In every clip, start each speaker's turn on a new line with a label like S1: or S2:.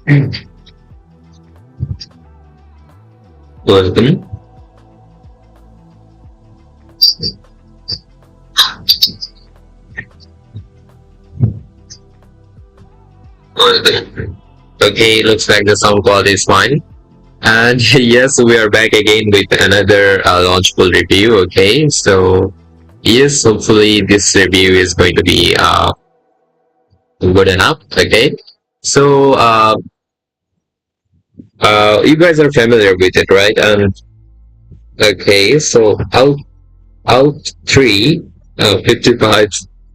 S1: Welcome. Welcome. Okay, looks like the sound quality is fine. And yes, we are back again with another Launchpool review. Okay, so yes, hopefully this review is going to be good enough. Okay, so you guys are familiar with it, right? Okay, so out 3 55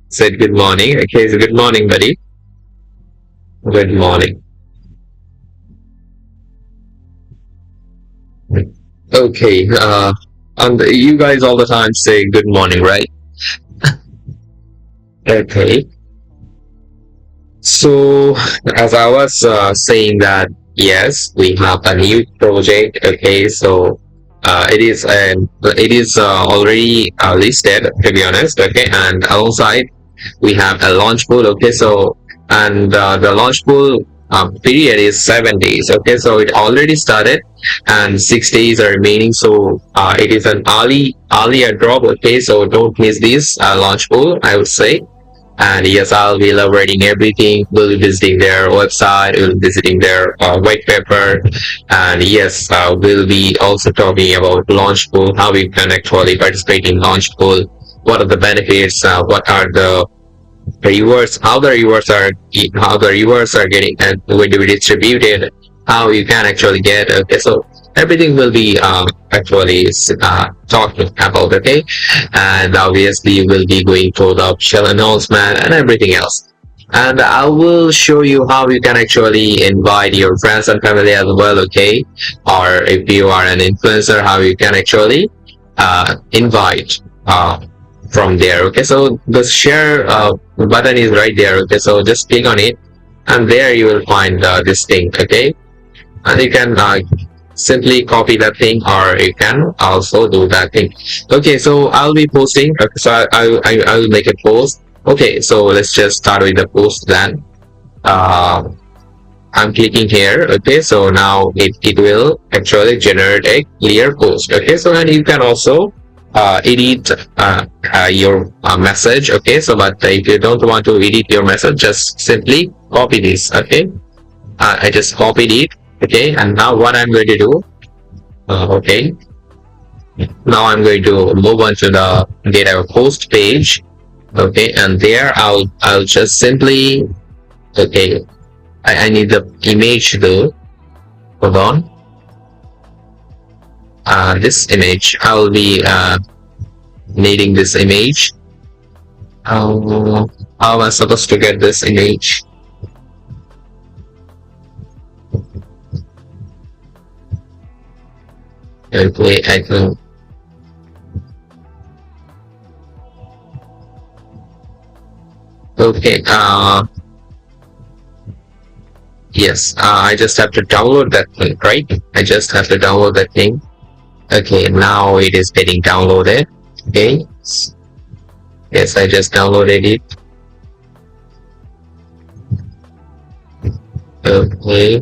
S1: said good morning. Okay, so good morning, buddy. Good morning. Okay, and you guys all the time say good morning, right? Okay. So, as I was saying that, yes, we have a new project. Okay, so it is already listed, to be honest. Okay, and alongside we have a launch pool. Okay, so and the launch pool period is 7 days. Okay, so it already started, and 6 days are remaining. So it is an early drop. Okay, so don't miss this launch pool, I would say. And yes, I'll be elaborating everything. We'll be visiting their website, we'll be visiting their white paper, and yes, we'll be also talking about Launchpool, how we can actually participate in Launchpool, what are the benefits, what are the rewards, how the rewards are getting and going to be distributed, how you can actually get. Okay, so everything will be actually talking about. Okay, and obviously we'll be going to the official announcement and everything else, and I will show you how you can actually invite your friends and family as well. Okay, or if you are an influencer, how you can actually invite from there. Okay, so the share button is right there. Okay, so just click on it, and there you will find this thing. Okay, and you can simply copy that thing, or you can also do that thing. Okay, so I'll be posting. Okay, so I will make a post. Okay, so let's just start with the post then. I'm clicking here. Okay, so now it will actually generate a clear post. Okay, so and you can also edit your message. Okay, so but if you don't want to edit your message, just simply copy this. Okay, I just copied it. Okay, and now what I'm going to do, okay, now I'm going to move on to the data post page. Okay, and there I'll just simply, okay, I need the image though. Hold on. This image, I will be needing this image. How am I supposed to get this image? Okay, I can. Okay, yes, I just have to download that thing, right? I just have to download that thing. Okay, now it is getting downloaded. Okay, yes, I just downloaded it. Okay,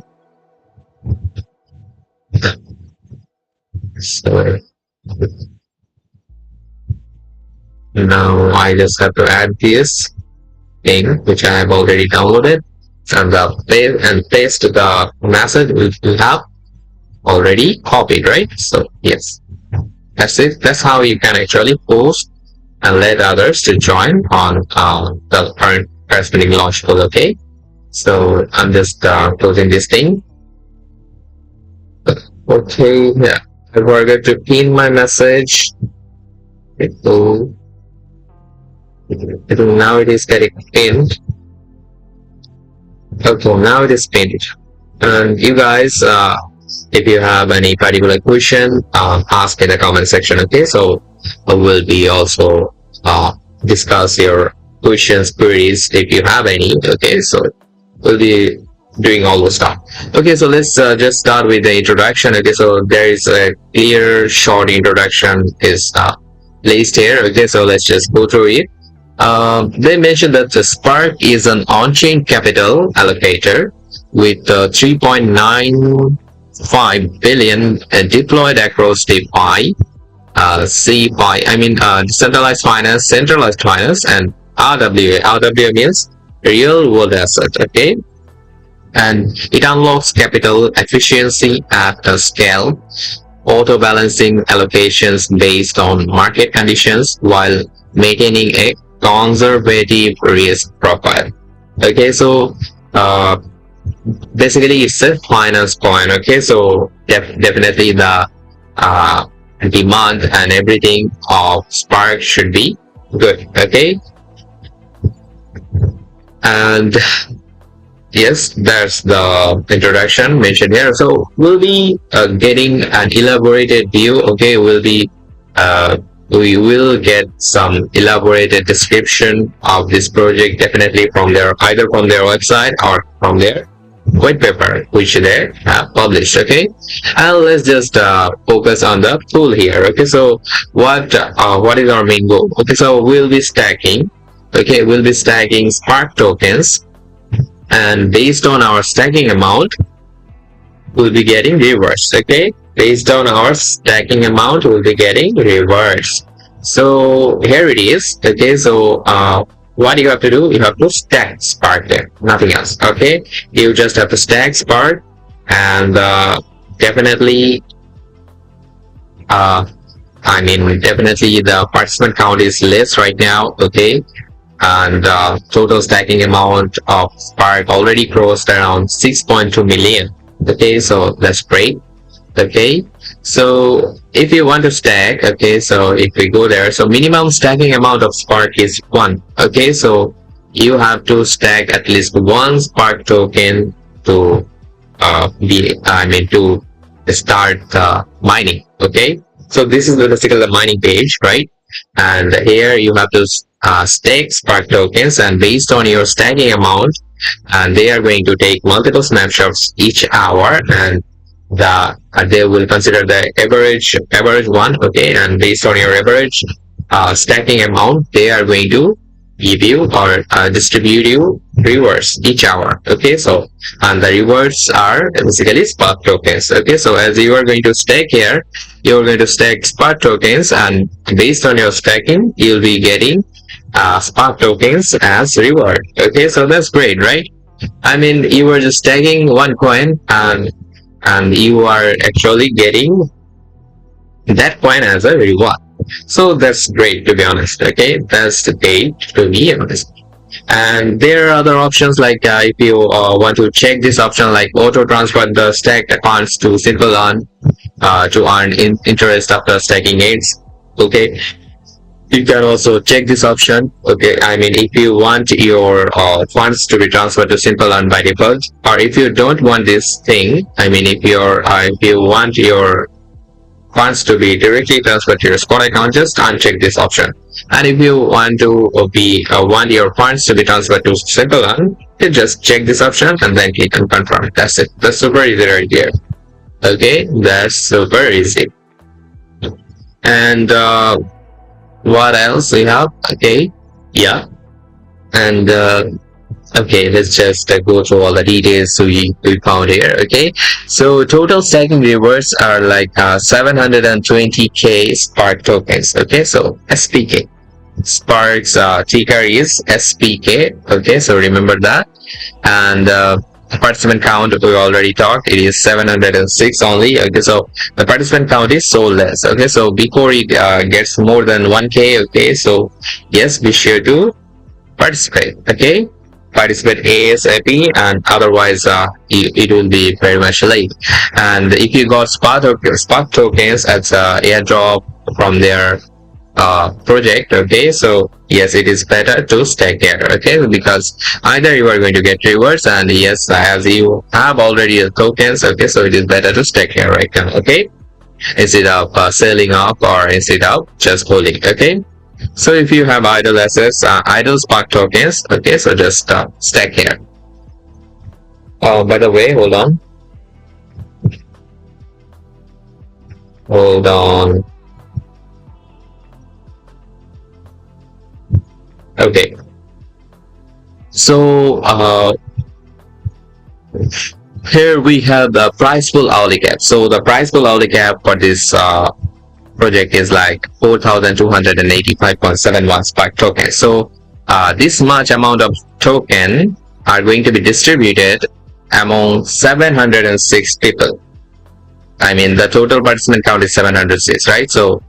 S1: so now I just have to add this thing which I have already downloaded, and paste the message which we have already copied, right? So yes, that's it. That's how you can actually post and let others to join on the current corresponding launch pool. Okay, so I'm just closing this thing. Okay, yeah, I forgot to pin my message. Now it is getting pinned. Okay, now it is pinned. And you guys, if you have any particular question, ask in the comment section. Okay, so I will be also discuss your questions, queries if you have any. Okay, so we'll be doing all the stuff. Okay, so let's just start with the introduction. Okay, so there is a clear short introduction is placed here. Okay, so let's just go through it. They mentioned that the Spark is an on-chain capital allocator with 3.95 billion deployed across DeFi, CFI, decentralized finance, centralized finance, and RWA. RWA means real world asset, okay? And it unlocks capital efficiency at a scale, auto balancing allocations based on market conditions while maintaining a conservative risk profile. Okay, so uh, basically it's a finance coin. Okay, so definitely the uh, demand and everything of Spark should be good. Okay, and yes, that's the introduction mentioned here. So we'll be getting an elaborated view. Okay, we will get some elaborated description of this project definitely from their either from their website or from their white paper which they have published. Okay, and let's just focus on the tool here. Okay, so what is our main goal? Okay, so we'll be stacking. Okay, we'll be stacking Spark tokens, and based on our stacking amount we'll be getting rewards. Okay, based on our stacking amount we'll be getting rewards. So here it is. Okay, so what you have to do, you have to stack Spark there, nothing else. Okay, you just have to stack Spark, and definitely definitely the participant count is less right now. Okay, and total stacking amount of Spark already crossed around 6.2 million. Okay, so that's great. Okay, so if you want to stack, okay, so if we go there, so minimum stacking amount of Spark is 1. Okay, so you have to stack at least one Spark token to to start mining. Okay, so this is basically the mining page, right? And here you have to stake Spark tokens, and based on your stacking amount, and they are going to take multiple snapshots each hour, and they will consider the average one. Okay, and based on your average stacking amount, they are going to give you or distribute you rewards each hour. Okay, so and the rewards are basically Spark tokens. Okay, so as you are going to stack here, you are going to stack Spark tokens, and based on your stacking you'll be getting Spark tokens as reward. Okay, so that's great, right? You were just stacking one coin, and you are actually getting that coin as a reward. So that's great, to be honest. Okay, that's great to be honest. And there are other options like if you want to check this option like auto transfer the stacked accounts to Simple Earn to earn interest after stacking aids. Okay, you can also check this option. Okay, if you want your funds to be transferred to Simple Earn by default, or if you don't want this thing, if you want your funds to be directly transferred to your spot account, just uncheck this option. And if you want to want your funds to be transferred to Simple Earn, you just check this option and then click on confirm. That's it. That's super easy right here. Okay, that's super easy. And what else we have? Okay, yeah, and okay, let's just go through all the details we found here. Okay, so total stacking rewards are like 720k Spark tokens. Okay, so SPK. Spark's ticker is SPK. Okay, so remember that. And participant count we already talked, it is 706 only. Okay, so the participant count is so less. Okay, so before it gets more than 1k, okay, so yes, be sure to participate. Okay, participate ASAP, and otherwise it will be very much late. And if you got Spark tokens as airdrop from their project, okay, so yes, it is better to stack here. Okay, because either you are going to get rewards, and yes, as you have already tokens, okay, so it is better to stack here right now. Okay, instead of selling off or instead of just holding. Okay, so if you have idle assets, idle Spark tokens, okay, so just stack here. By the way, hold on. Okay, so Here we have the price pool hourly cap. So the price pool hourly cap for this project is like 4,285.71 SPK token. So this much amount of token are going to be distributed among 706 people. I mean, the total participant count is 706, right? So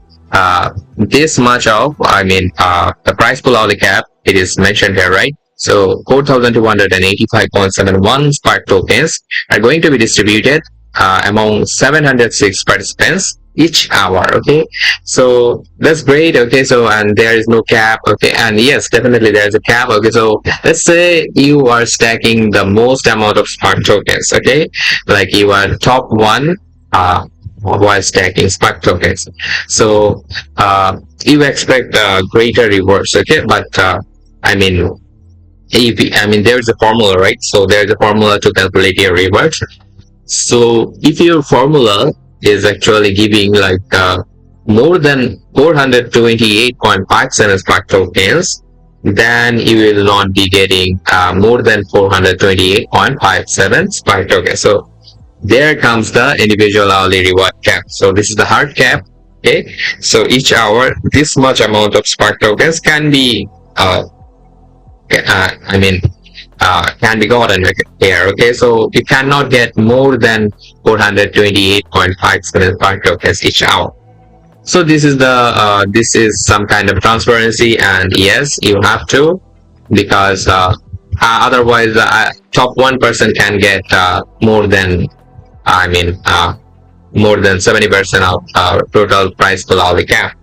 S1: this much of, the price pool hourly cap, it is mentioned here, right? So 4,285.71 SPK tokens are going to be distributed among 706 participants each hour. Okay, so that's great. Okay, so and there is no cap. Okay, and yes, definitely there is a cap. Okay, so let's say you are stacking the most amount of SPK tokens. Okay, like you are top one while stacking SPK tokens. So you expect greater rewards. Okay, but I mean, there's a formula, right? So there's a formula to calculate your reward. So if your formula is actually giving like more than 428.57 SPK tokens, then you will not be getting more than 428.57 SPK tokens. So there comes the individual hourly reward cap. So this is the hard cap. Okay, so each hour this much amount of SPK tokens can be can be gotten here. Okay, so you cannot get more than 428.57 SPK tokens each hour. So this is the this is some kind of transparency, and yes, you have to, because otherwise top 1% can get more than more than 70% of total price per hourly cap.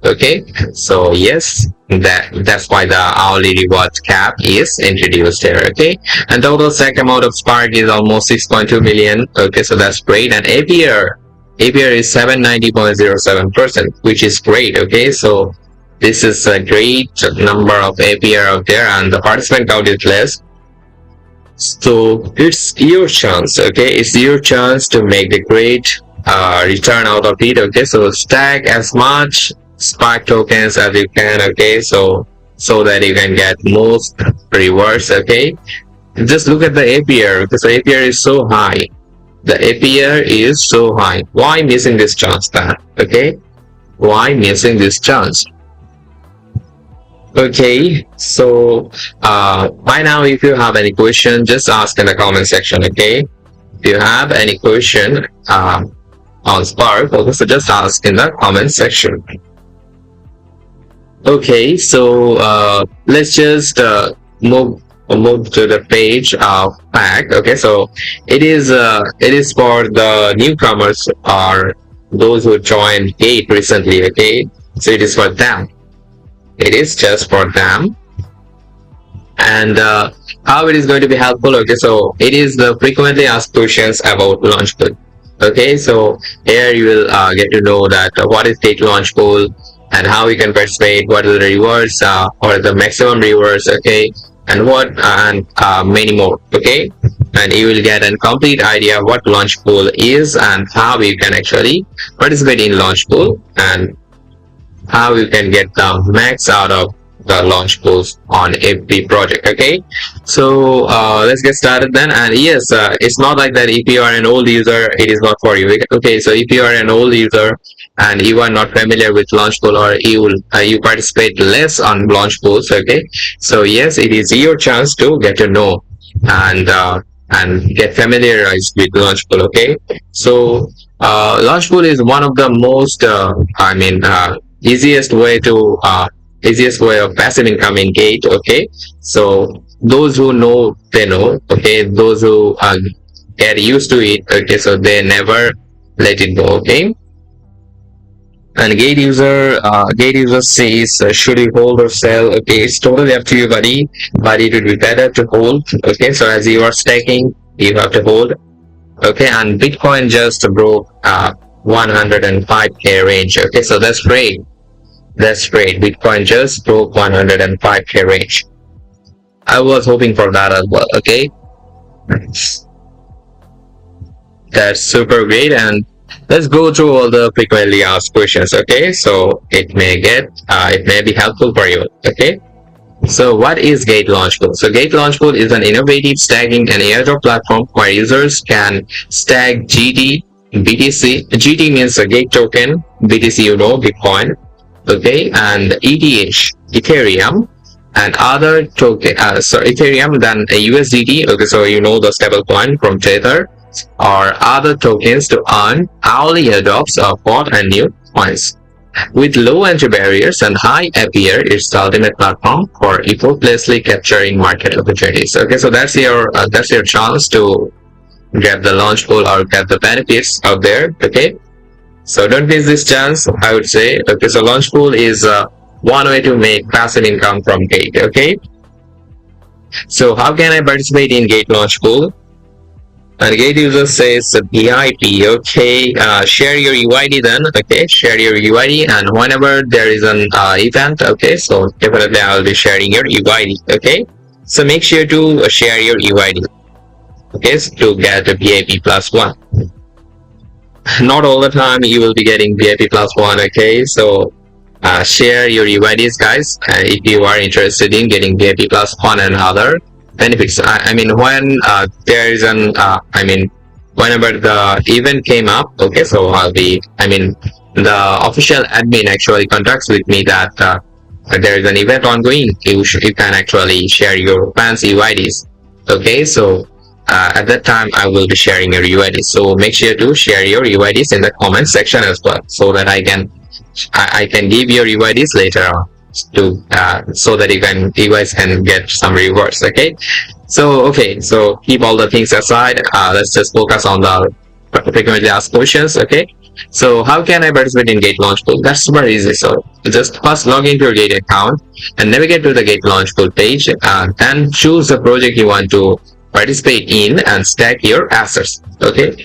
S1: Okay, so yes, that's why the hourly reward cap is introduced here. Okay, and total stack amount of SPK is almost 6.2 million. Okay, so that's great. And APR is 790.07%, which is great. Okay, so this is a great number of APR out there, and the participant count is less. So it's your chance. Okay, it's your chance to make a great return out of it. Okay, so stack as much SPK tokens as you can. Okay, so that you can get most rewards. Okay, just look at the APR, because the APR is so high. The APR is so high. Why missing this chance then? Okay, why missing this chance? Okay, so by now, if you have any question, just ask in the comment section. Okay, if you have any question on Spark, so just ask in the comment section. Okay, so let's just move to the page of pack. Okay, so it is for the newcomers or those who joined Gate recently. Okay, so it is for them. It is just for them. And how it is going to be helpful? Okay, so it is the frequently asked questions about Launchpool. Okay, so here you will get to know that what is Gate Launchpool, and how you can participate, what are the rewards, or the maximum rewards, okay, and what and many more. Okay, and you will get a complete idea what Launchpool is and how you can actually participate in Launchpool, and how you can get the max out of the Launchpools on every project. Okay, so let's get started then. And yes, it's not like that if you are an old user it is not for you. Okay, so if you are an old user and you are not familiar with Launchpool, or you participate less on Launchpools, okay, so yes, it is your chance to get to know and get familiarized with Launchpool. Okay, so Launchpool is one of the most easiest way of passive income in Gate. Okay, so those who know, they know. Okay, those who get used to it, okay, so they never let it go. Okay, and Gate user says, should you hold or sell? Okay, it's totally up to you, buddy, but it would be better to hold. Okay, so as you are staking, you have to hold. Okay, and Bitcoin just broke 105k range. Okay, so that's great. That's great. Bitcoin just broke 105k range. I was hoping for that as well. Okay, that's super great. And let's go through all the frequently asked questions. Okay, so it may be helpful for you. Okay, So what is Gate Launchpool? So Gate Launchpool is an innovative stacking and airdrop platform where users can stack GT, BTC. GT means a Gate token, BTC you know, Bitcoin, okay, and ETH, Ethereum, and other token, so Ethereum, then a USDT, okay, so you know the stable coin from Tether, or other tokens to earn hourly airdrops of bought and new coins. With low entry barriers and high APR, it's the ultimate platform for effortlessly capturing market opportunities. Okay, so that's your chance to get the launch pool or get the benefits out there. Okay, so don't miss this chance, I would say. Okay, so launch pool is one way to make passive income from Gate. Okay, so how can I participate in Gate launch pool? And Gate user says VIP. Okay, share your UID then. Okay, share your UID, and whenever there is an event, okay, so definitely I will be sharing your UID. Okay, so make sure to share your UID. Okay, so to get a VIP plus one. Not all the time you will be getting VIP plus one. Okay, so share your UIDs, guys, if you are interested in getting VIP plus one and other benefits. I mean, when there is an, whenever the event came up, okay, so the official admin actually contacts with me that there is an event ongoing. You can actually share your fans UIDs. Okay, so at that time I will be sharing your UIDs. So make sure to share your UIDs in the comment section as well, so that I can give your UIDs later on to so that you guys can get some rewards. Okay, so keep all the things aside. Let's just focus on the frequently asked questions. Okay, so how can I participate in Gate Launchpool? That's super easy. So just first log into your Gate account and navigate to the Gate Launchpool page, and choose the project you want to participate in and stack your assets. Okay,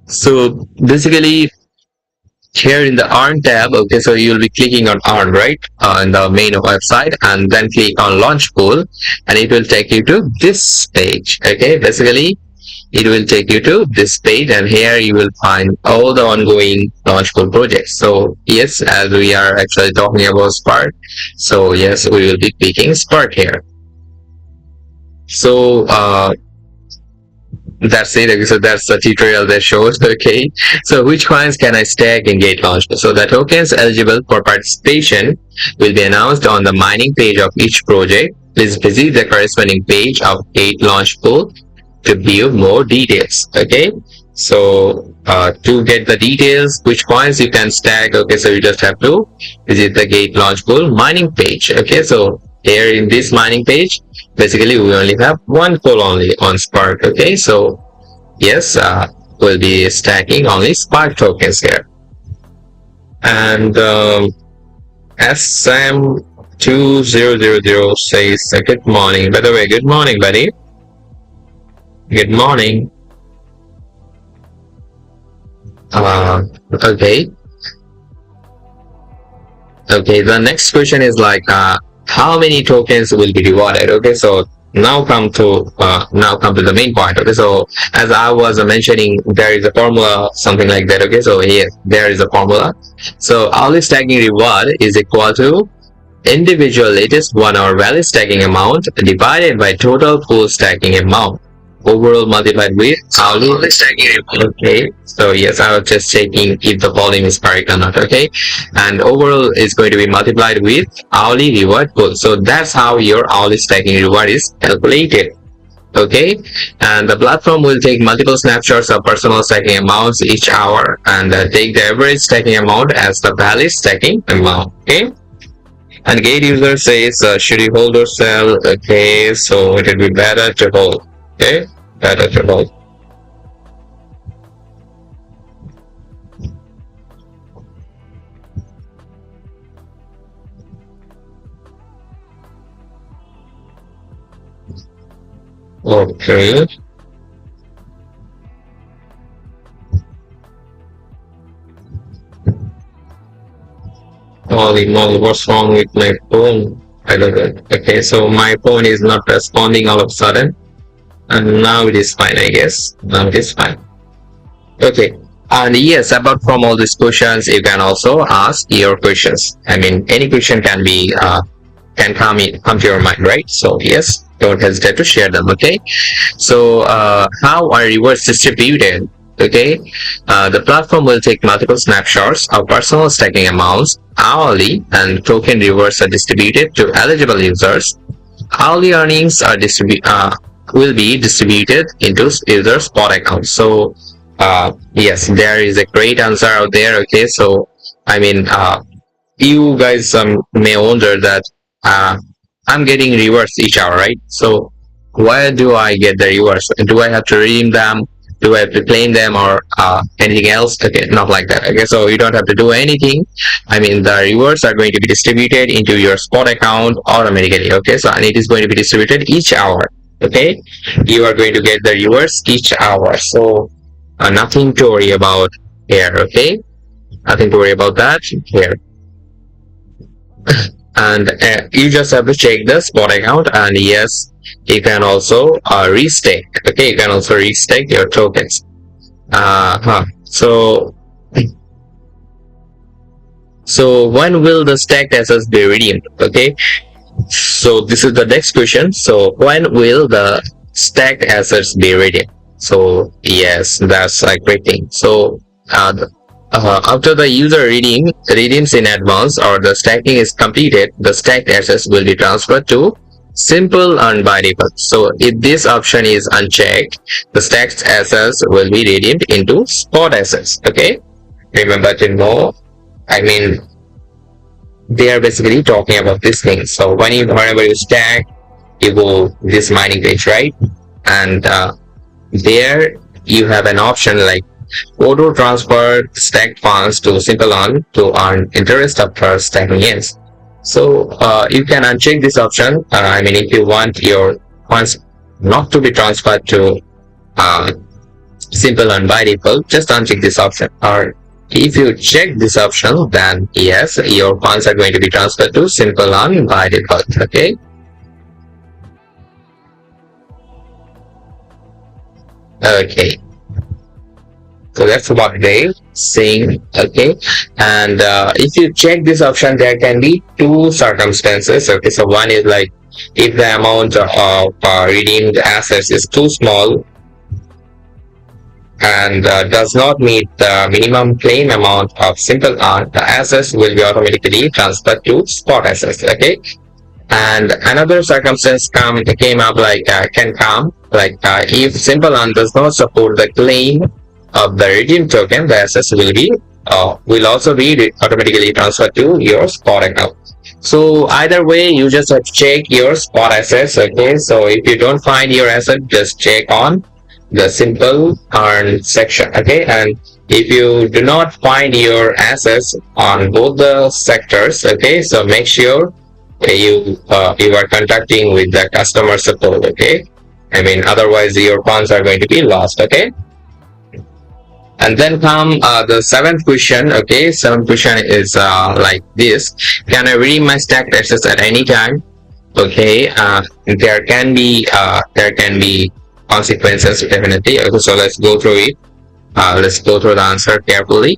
S1: so basically here in the earn tab, okay, so you'll be clicking on earn, right, in the main website, and then click on launch pool, and it will take you to this page. Okay, basically it will take you to this page, and here you will find all the ongoing launch pool projects. So yes, as we are actually talking about Spark, so yes, we will be picking Spark here. So that's it. So that's the tutorial that shows. Okay, so which coins can I stack in Gate Launch? So the tokens eligible for participation will be announced on the mining page of each project. Please visit the corresponding page of Gate Launch Pool to view more details. Okay, so to get the details which coins you can stack, okay, so you just have to visit the Gate Launch Pool mining page. Okay, so here in this mining page, basically we only have one pool only on Spark. Okay, so yes, we'll be stacking only Spark tokens here. And SM2000 says good morning. By the way, good morning, buddy. Good morning. Okay, the next question is like how many tokens will be rewarded. Okay, so now come to the main point. Okay, so as I was mentioning, there is a formula, something like that. Okay, so here there is a formula. So hourly stacking reward is equal to individual latest 1 hour value stacking amount divided by total pool stacking amount, overall multiplied with hourly stacking reward. Okay, so yes, I was just checking if the volume is correct or not. Okay, and overall is going to be multiplied with hourly reward pool. So that's how your hourly stacking reward is calculated. Okay, and the platform will take multiple snapshots of personal stacking amounts each hour and take the average stacking amount as the valid stacking amount. Okay, and Gate user says should you hold or sell? Okay, so it would be better to hold. Okay, better to hold. Okay. Holy moly, what's wrong with my phone? I don't know. Okay, so my phone is not responding all of a sudden. And now it is fine, I guess. Now it is fine. Okay. And yes, apart from all these questions, you can also ask your questions. I mean, any question can be can come to your mind, right? So yes, don't hesitate to share them. Okay. So how are rewards distributed? Okay, the platform will take multiple snapshots of personal stacking amounts hourly, and token rewards are distributed to eligible users. Hourly earnings are will be distributed into user spot accounts. So yes, there is a great answer out there. Okay, so I mean, you guys may wonder that uh, I'm getting rewards each hour, right? So where do I get the rewards? Do I have to redeem them? Do I have to claim them or anything else? Okay, not like that. Okay, so you don't have to do anything. I mean, the rewards are going to be distributed into your spot account automatically. Okay, so and it is going to be distributed each hour. Okay, you are going to get the rewards each hour. So nothing to worry about here. Okay, nothing to worry about that here. And you just have to check the spot account, and yes, you can also restake. Okay, you can also restake your tokens. So when will the stacked assets be redeemed? Okay, so this is the next question. So when will the stacked assets be redeemed? So yes, that's a great thing. So after the user redeems in advance or the stacking is completed, the stacked assets will be transferred to simple earn by default. So if this option is unchecked, the stacked assets will be redeemed into spot assets. Okay, remember to know. I mean, they are basically talking about this thing. So whenever you stack, you go this mining page, right? And there you have an option like auto transfer stacked funds to simple earn to earn interest after stacking ends. So you can uncheck this option. I mean, if you want your funds not to be transferred to simple earn by default, just uncheck this option. Or if you check this option, then yes, your funds are going to be transferred to simple earn by default. Okay. Okay. So that's what they saying. Okay, and if you check this option, there can be two circumstances. Okay, so one is like if the amount of redeemed assets is too small and does not meet the minimum claim amount of simple earn, the assets will be automatically transferred to spot assets. Okay, and another circumstance came up like can come like if simple earn does not support the claim of the redeem token, the assets will also be automatically transferred to your spot account. So either way, you just have to check your spot assets. Okay, so if you don't find your asset, just check on the simple earn section. Okay, and if you do not find your assets on both the sectors, okay, so make sure you are contacting with the customer support. Okay, I mean, otherwise your funds are going to be lost. Okay. And then come the seventh question. Okay, seventh question is like this: can I redeem my stacked assets at any time? Okay, there can be consequences definitely. Okay, so let's go through it. Let's go through the answer carefully.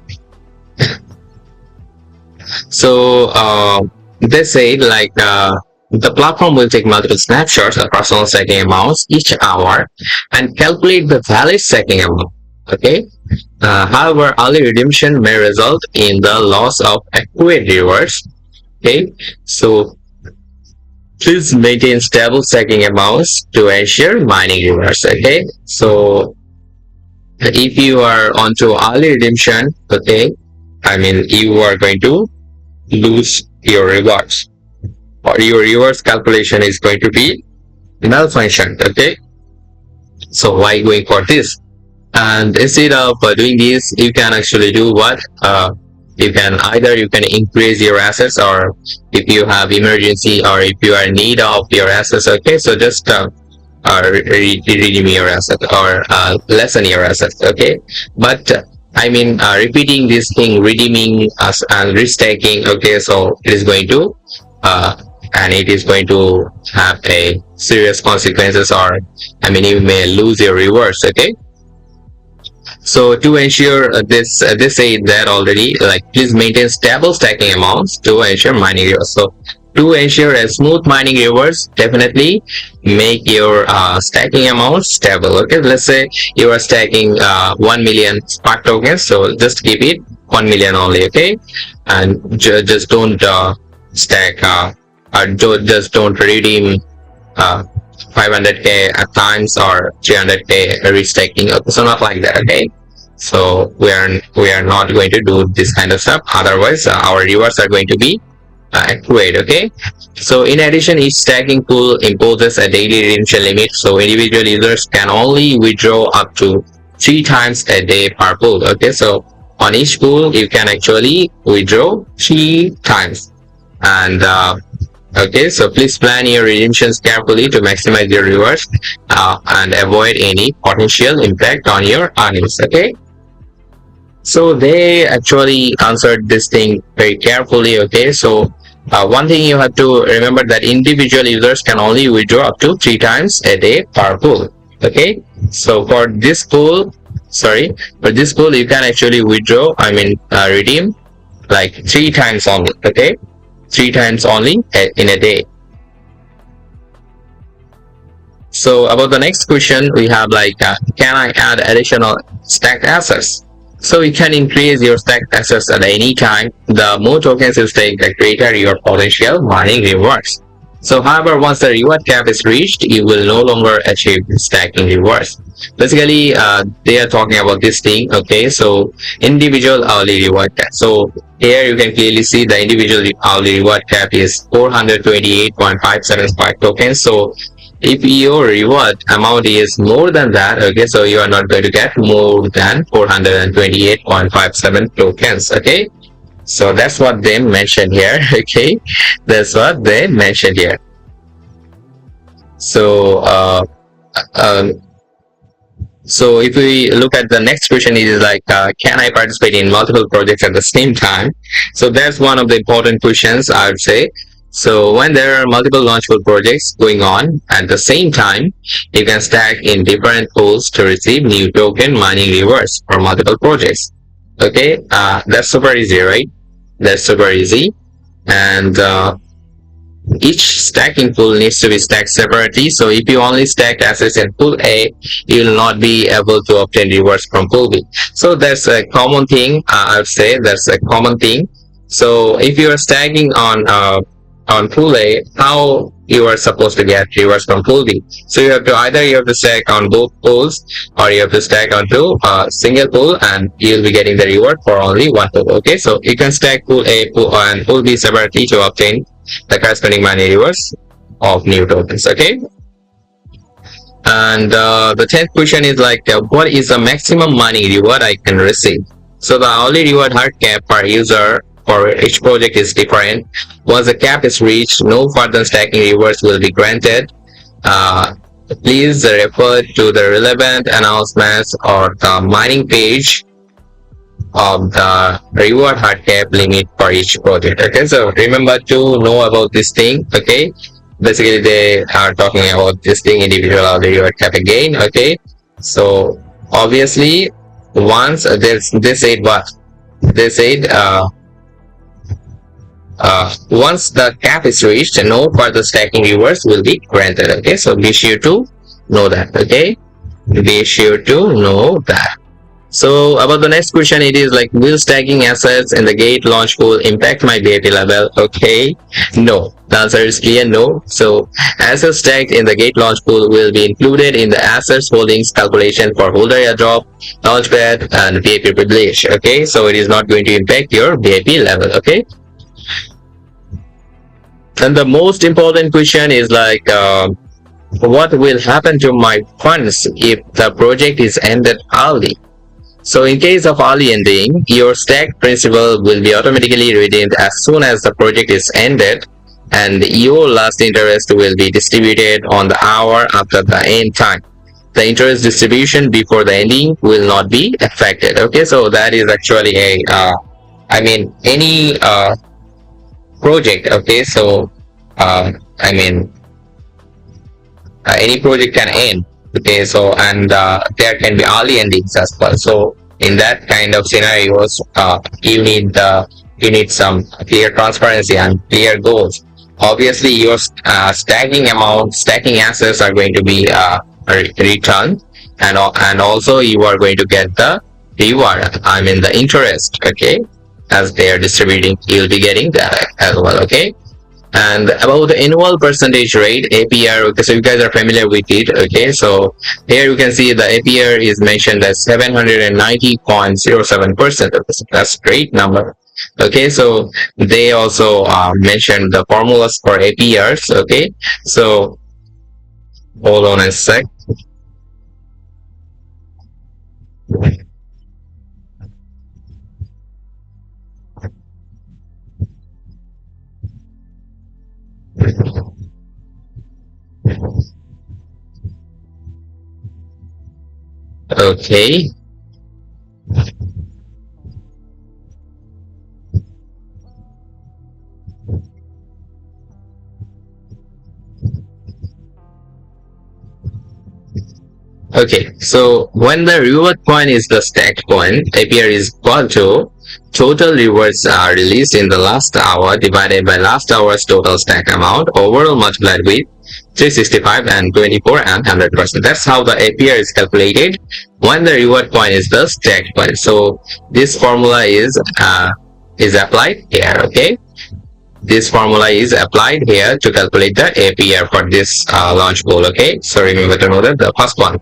S1: So they say like the platform will take multiple snapshots of personal stacking amounts each hour and calculate the valid stacking amount. Okay. However, early redemption may result in the loss of accurate rewards. Okay, so please maintain stable stacking amounts to ensure mining rewards. Okay, so if you are onto early redemption, okay, I mean you are going to lose your rewards, or your rewards calculation is going to be malfunctioned. Okay, so why going for this? And instead of doing this, you can actually do what you can increase your assets, or if you have emergency or if you are in need of your assets. Okay, so just redeem your asset or lessen your assets. Okay, but I mean repeating this thing, redeeming us and restaking. Okay, so it is going to have a serious consequences, or I mean you may lose your rewards. Okay. So to ensure this said that already, like please maintain stable stacking amounts to ensure mining rewards. So to ensure a smooth mining rewards, definitely make your stacking amounts stable. Okay, let's say you are stacking 1 million spark tokens, so just keep it 1 million only. Okay, and just don't stack or just don't redeem 500k at times or 300k restacking, so not like that. Okay, so we are not going to do this kind of stuff, otherwise our rewards are going to be accurate. Okay, so in addition, each stacking pool imposes a daily redemption limit, so individual users can only withdraw up to 3 times a day per pool. Okay, so on each pool you can actually withdraw 3 times. And okay, so please plan your redemptions carefully to maximize your rewards and avoid any potential impact on your earnings. Okay, so they actually answered this thing very carefully. Okay, so one thing you have to remember, that individual users can only withdraw up to 3 times a day per pool. Okay, so for this pool, you can actually withdraw, redeem like 3 times only. Okay, 3 times only in a day. So about the next question, we have like, can I add additional stacked assets? So you can increase your stacked assets at any time. The more tokens you stake, the greater your potential mining rewards. So however, once the reward cap is reached, you will no longer achieve stacking rewards. Basically, they are talking about this thing. Okay, so individual hourly reward cap. So here you can clearly see the individual hourly reward cap is 428.575 tokens. So if your reward amount is more than that, okay, so you are not going to get more than 428.57 tokens. Okay, so that's what they mentioned here. Okay, that's what they mentioned here. So so if we look at the next question, it is like, can I participate in multiple projects at the same time? So that's one of the important questions, I would say. So when there are multiple Launchpool projects going on at the same time, you can stack in different pools to receive new token mining rewards for multiple projects. Okay, that's super easy, right? That's super easy. And each stacking pool needs to be stacked separately. So if you only stack assets in pool A, you will not be able to obtain rewards from pool B. So that's a common thing. I would say that's a common thing. So if you are stacking on pool A, how you are supposed to get rewards from pool B? So you have to stack on both pools, or you have to stack onto a single pool, and you'll be getting the reward for only one pool. Okay, so you can stack pool A and pool B separately to obtain the corresponding money rewards of new tokens. Okay, and the 10th question is like, what is the maximum money reward I can receive? So the hourly reward hard cap per user for each project is different. Once the cap is reached, no further stacking rewards will be granted. Please refer to the relevant announcements or the mining page of the reward hard cap limit for each project. Okay, so remember to know about this thing. Okay, basically they are talking about this thing, individual hourly reward cap again. Okay, so obviously once they said what they said, once the cap is reached, no further stacking rewards will be granted. Okay, so be sure to know that. Okay, be sure to know that. So about the next question, it is like, will stacking assets in the gate launch pool impact my VIP level? Okay, no. The answer is clear, no. So assets stacked in the gate launch pool will be included in the assets holdings calculation for holder airdrop, launchpad, and VIP privilege. Okay, so it is not going to impact your VIP level. Okay. And the most important question is like, what will happen to my funds if the project is ended early? So in case of early ending, your stacked principal will be automatically redeemed as soon as the project is ended, and your last interest will be distributed on the hour after the end time. The interest distribution before the ending will not be affected. Okay, so that is actually a any project. Okay, so any project can end. Okay, so and there can be early endings as well. So in that kind of scenarios, you need some clear transparency and clear goals. Obviously, your stacking assets are going to be returned, and also you are going to get the reward. I mean the interest. Okay, as they are distributing, you'll be getting that as well. Okay. And about the annual percentage rate APR, okay, so you guys are familiar with it. Okay, so here you can see the APR is mentioned as 790.07%. That's a great number. Okay, so they also mentioned the formulas for APRs. Okay, so hold on a sec. Okay. Okay, so when the reward coin is the stacked coin, APR is equal to total rewards are released in the last hour divided by last hour's total stack amount overall multiplied with 365 and 24 and 100%. That's how the APR is calculated when the reward coin is the stacked coin. So this formula is applied here. Okay, this formula is applied here to calculate the APR for this Launchpool. Okay, so remember to know that the first one.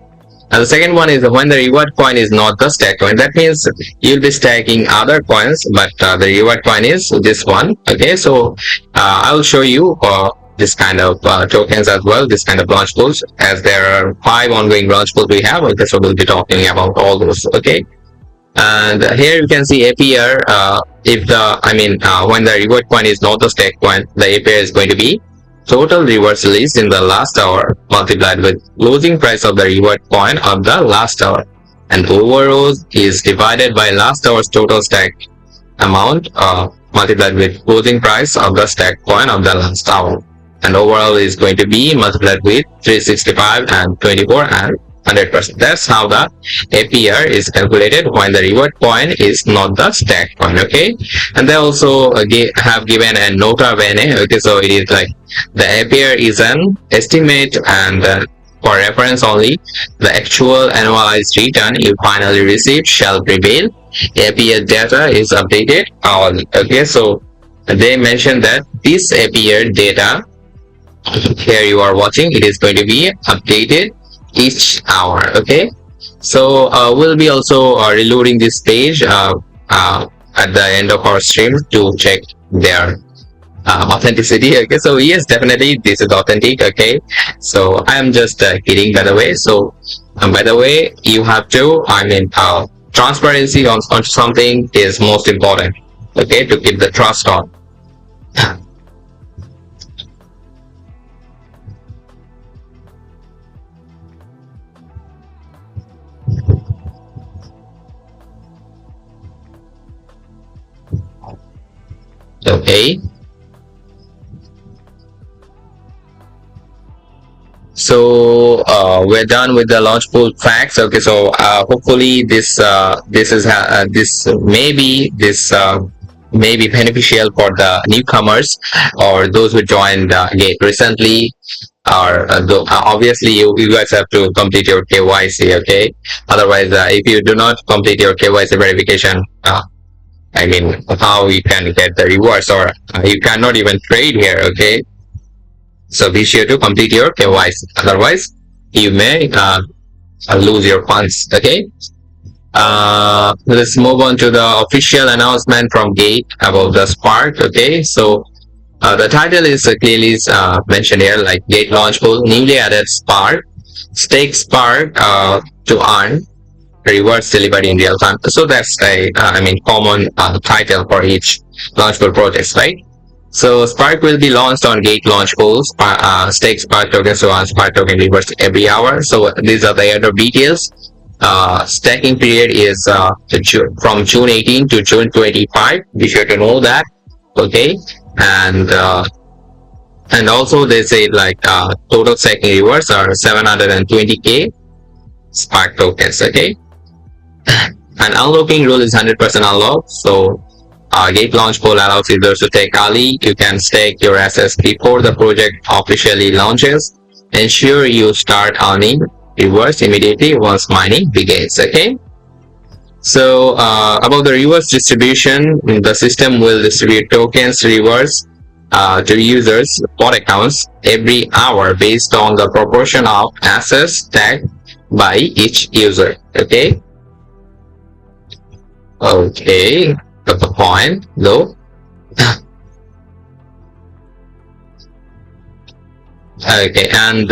S1: And the second one is when the reward coin is not the stack coin. That means you'll be stacking other coins, but the reward coin is this one. Okay, so I'll show you this kind of tokens as well, this kind of launch pools, as there are 5 ongoing launch pools we have. Okay, so we'll be talking about all those. Okay, and here you can see APR. If the when the reward coin is not the stack coin, the APR is going to be total rewards released in the last hour multiplied with closing price of the reward coin of the last hour, and overall is divided by last hour's total stack amount multiplied with closing price of the stack coin of the last hour, and overall is going to be multiplied with 365 and 24 and 100%. That's how the APR is calculated when the reward coin is not the stack coin. Okay, and they also have given a nota bene. Okay, so it is like the APR is an estimate, and for reference only, the actual annualized return you finally receive shall prevail. APR data is updated. Okay, so they mentioned that this APR data here you are watching, it is going to be updated each hour. Okay, so we'll be also reloading this page at the end of our stream to check their authenticity. Okay, so yes, definitely this is authentic. Okay, so I am just kidding, by the way. So by the way, you have to transparency on something is most important. Okay, to keep the trust on. Okay, so we're done with the Launchpool facts. Okay, so hopefully this may be beneficial for the newcomers or those who joined Gate recently. Or obviously you guys have to complete your KYC. Okay, otherwise if you do not complete your KYC verification, how you can get the rewards, or you cannot even trade here. Okay, so be sure to complete your KYC, otherwise you may lose your funds. Okay, let's move on to the official announcement from Gate about the Spark. Okay, so the title is clearly mentioned here, like Gate Launchpool newly added Spark, stake Spark to earn rewards delivered in real time. So that's a common title for each Launchpool project, right? So Spark will be launched on Gate Launchpool. Stake Spark token, so Spark token rewards every hour. So these are the airdrop details. Stacking period is from June 18 to June 25. Be sure to know that. Okay, and also they say like total stacking rewards are 720k Spark tokens. Okay. And unlocking rule is 100% unlocked. So Gate Launchpool allows users to take early. You can stake your assets before the project officially launches. Ensure you start earning rewards immediately once mining begins. Okay. So about the rewards distribution, the system will distribute tokens rewards to users' bot accounts every hour based on the proportion of assets tagged by each user. Okay. Okay. Got the point though. Okay, and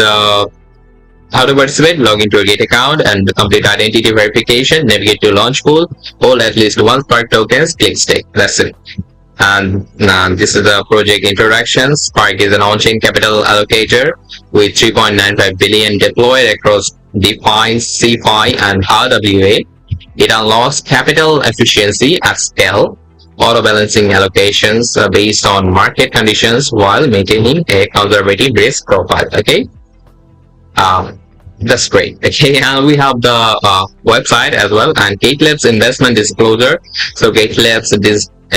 S1: how to participate? Log into a Gate account and complete identity verification. Navigate to Launchpool. Hold at least one Spark tokens. Click stake. That's it. And this is the project introduction. Spark is an on-chain capital allocator with 3.95 billion deployed across DeFi, CeFi, and RWA. It unlocks capital efficiency at scale, auto-balancing allocations based on market conditions while maintaining a conservative risk profile. Okay, that's great. Okay, and we have the website as well, and GateLive's investment disclosure. So GateLive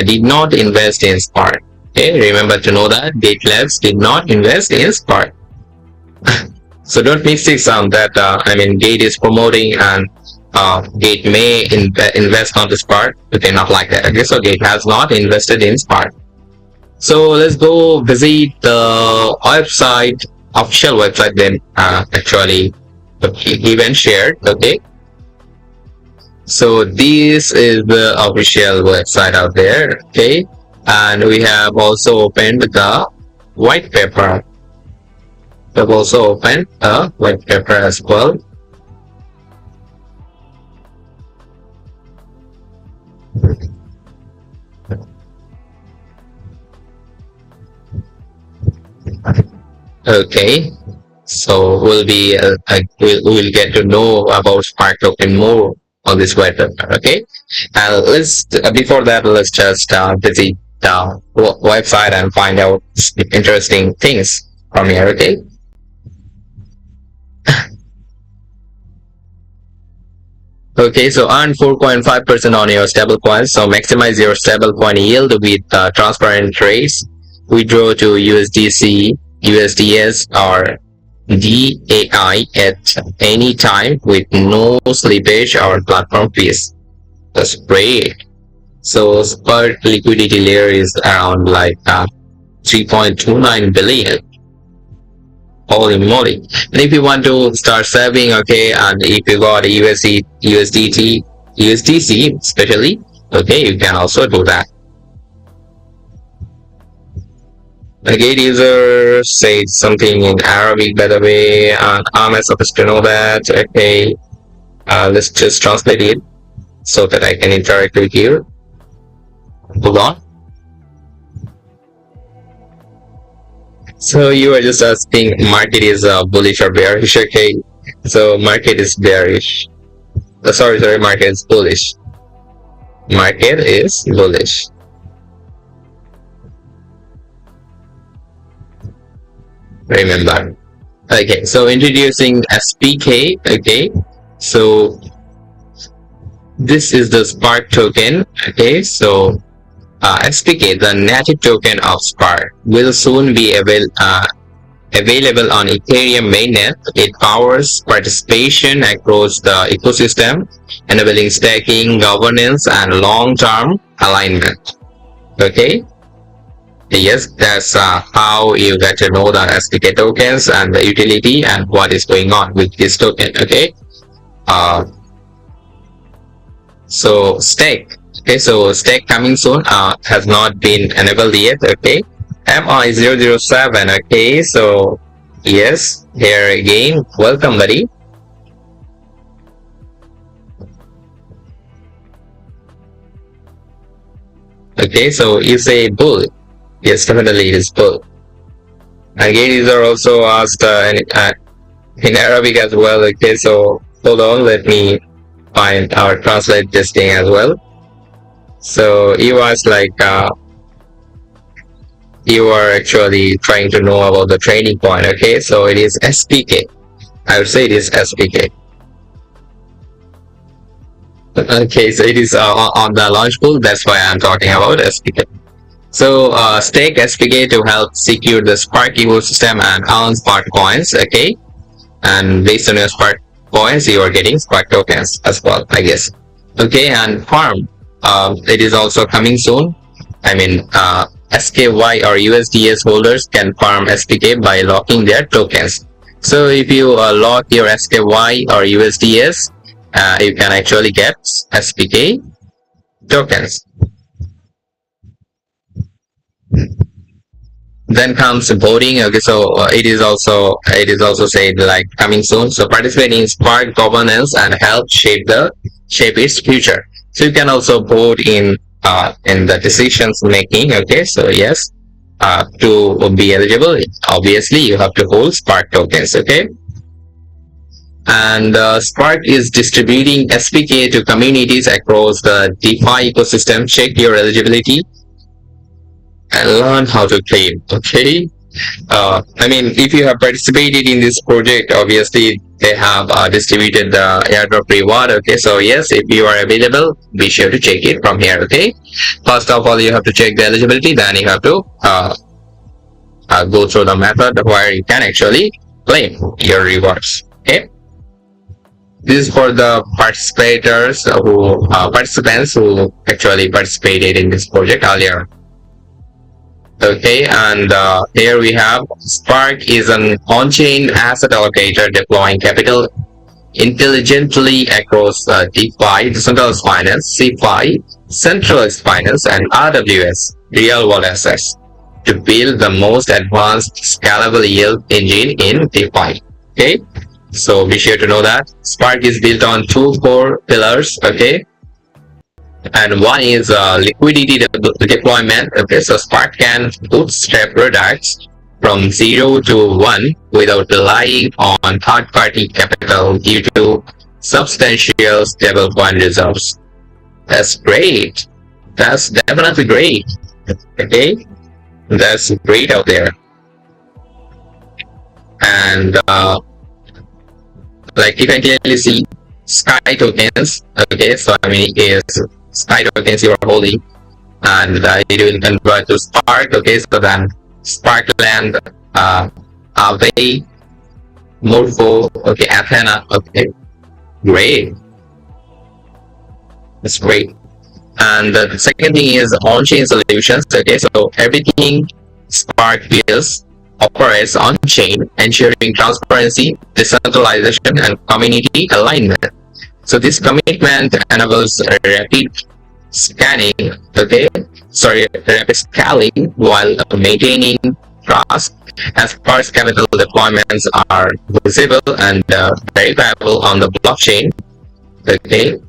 S1: did not invest in Spark. Okay, remember to know that GateLive did not invest in Spark. So don't mix it up that Gate is promoting and Gate may invest on the Spark. Okay, not like that. Okay, so Gate has not invested in Spark. So let's go visit the website, official website. Then actually the event shared. Okay, so this is the official website out there. Okay, and we have also opened the white paper. We have also opened a white paper as well. Okay, so we'll get to know about Spark token more on this white paper. Okay, let's before that let's just visit the website and find out interesting things from here. Okay. Okay, so earn 4.5% on your stablecoins. So maximize your stablecoin yield with transparent trades. Withdraw to USDC, USDS, or DAI at any time with no slippage or platform fees. That's great. So Spark liquidity layer is around like 3.29 billion. Holy moly. And if you want to start saving, okay, and if you got a USDC especially, okay, you can also do that. The Gate user said something in Arabic, by the way, and I'm supposed to know that. Okay, let's just translate it so that I can interact with you. Hold on. So you are just asking, market is bullish or bearish? Okay, so market is bearish. Sorry, market is bullish. Market is bullish. Remember. Okay, so introducing SPK. Okay, so this is the Spark token. Okay, so SPK, the native token of Spark, will soon be available on Ethereum mainnet. It powers participation across the ecosystem, enabling staking, governance, and long-term alignment. Okay. Yes, that's how you get to know the SPK tokens and the utility and what is going on with this token. Okay. So stake. Okay, so stake coming soon. Has not been enabled yet. Okay. MI007. Okay, so yes, here again. Welcome, buddy. Okay, so you say bull. Yes, definitely it is bull. Again, these are also asked in Arabic as well. Okay, so hold on, let me find or translate this thing as well. So you asked like you are actually trying to know about the trading point. Okay, so it is SPK. I would say it is SPK. Okay, so it is on the Launchpool. That's why I'm talking about SPK. So stake SPK to help secure the Spark ecosystem and earn Spark coins. Okay, and based on your Spark coins, you are getting Spark tokens as well, I guess. Okay, and farm. It is also coming soon. I mean, SKY or USDS holders can farm SPK by locking their tokens. So if you lock your SKY or USDS, you can actually get SPK tokens. Then comes voting. Okay, so it is also said like coming soon. So participate in Spark governance and help shape its future. So you can also vote in the decisions making. Okay, so yes, to be eligible, obviously you have to hold Spark tokens. Okay, and Spark is distributing SPK to communities across the DeFi ecosystem. Check your eligibility and learn how to claim. Okay, I mean, if you have participated in this project, obviously they have distributed the airdrop reward. Okay, so yes, if you are available, be sure to check it from here. Okay, first of all, you have to check the eligibility, then you have to go through the method where you can actually claim your rewards. Okay, this is for the participants who actually participated in this project earlier. Okay, and here we have Spark is an on-chain asset allocator deploying capital intelligently across DeFi, decentralized finance, CeFi, centralized finance, and RWS, real-world assets, to build the most advanced scalable yield engine in DeFi. Okay, so be sure to know that Spark is built on two core pillars. Okay, and one is liquidity deployment. Okay, so Spark can bootstrap products from 0 to 1 without relying on third-party capital due to substantial stablecoin reserves. That's great. That's definitely great. Okay, that's great out there. And like you can clearly see Sky tokens. Okay, so I mean is Sky tokens you are holding, and it will convert to Spark. Okay, so then Sparkland, Aave, Morpho, okay, Athena. Okay, great. That's great. And the second thing is on-chain solutions. Okay, so everything Spark builds operates on-chain, ensuring transparency, decentralization, and community alignment. So this commitment enables rapid scanning, rapid scaling while maintaining trust, as Spark's capital deployments are visible and verifiable on the blockchain. Okay.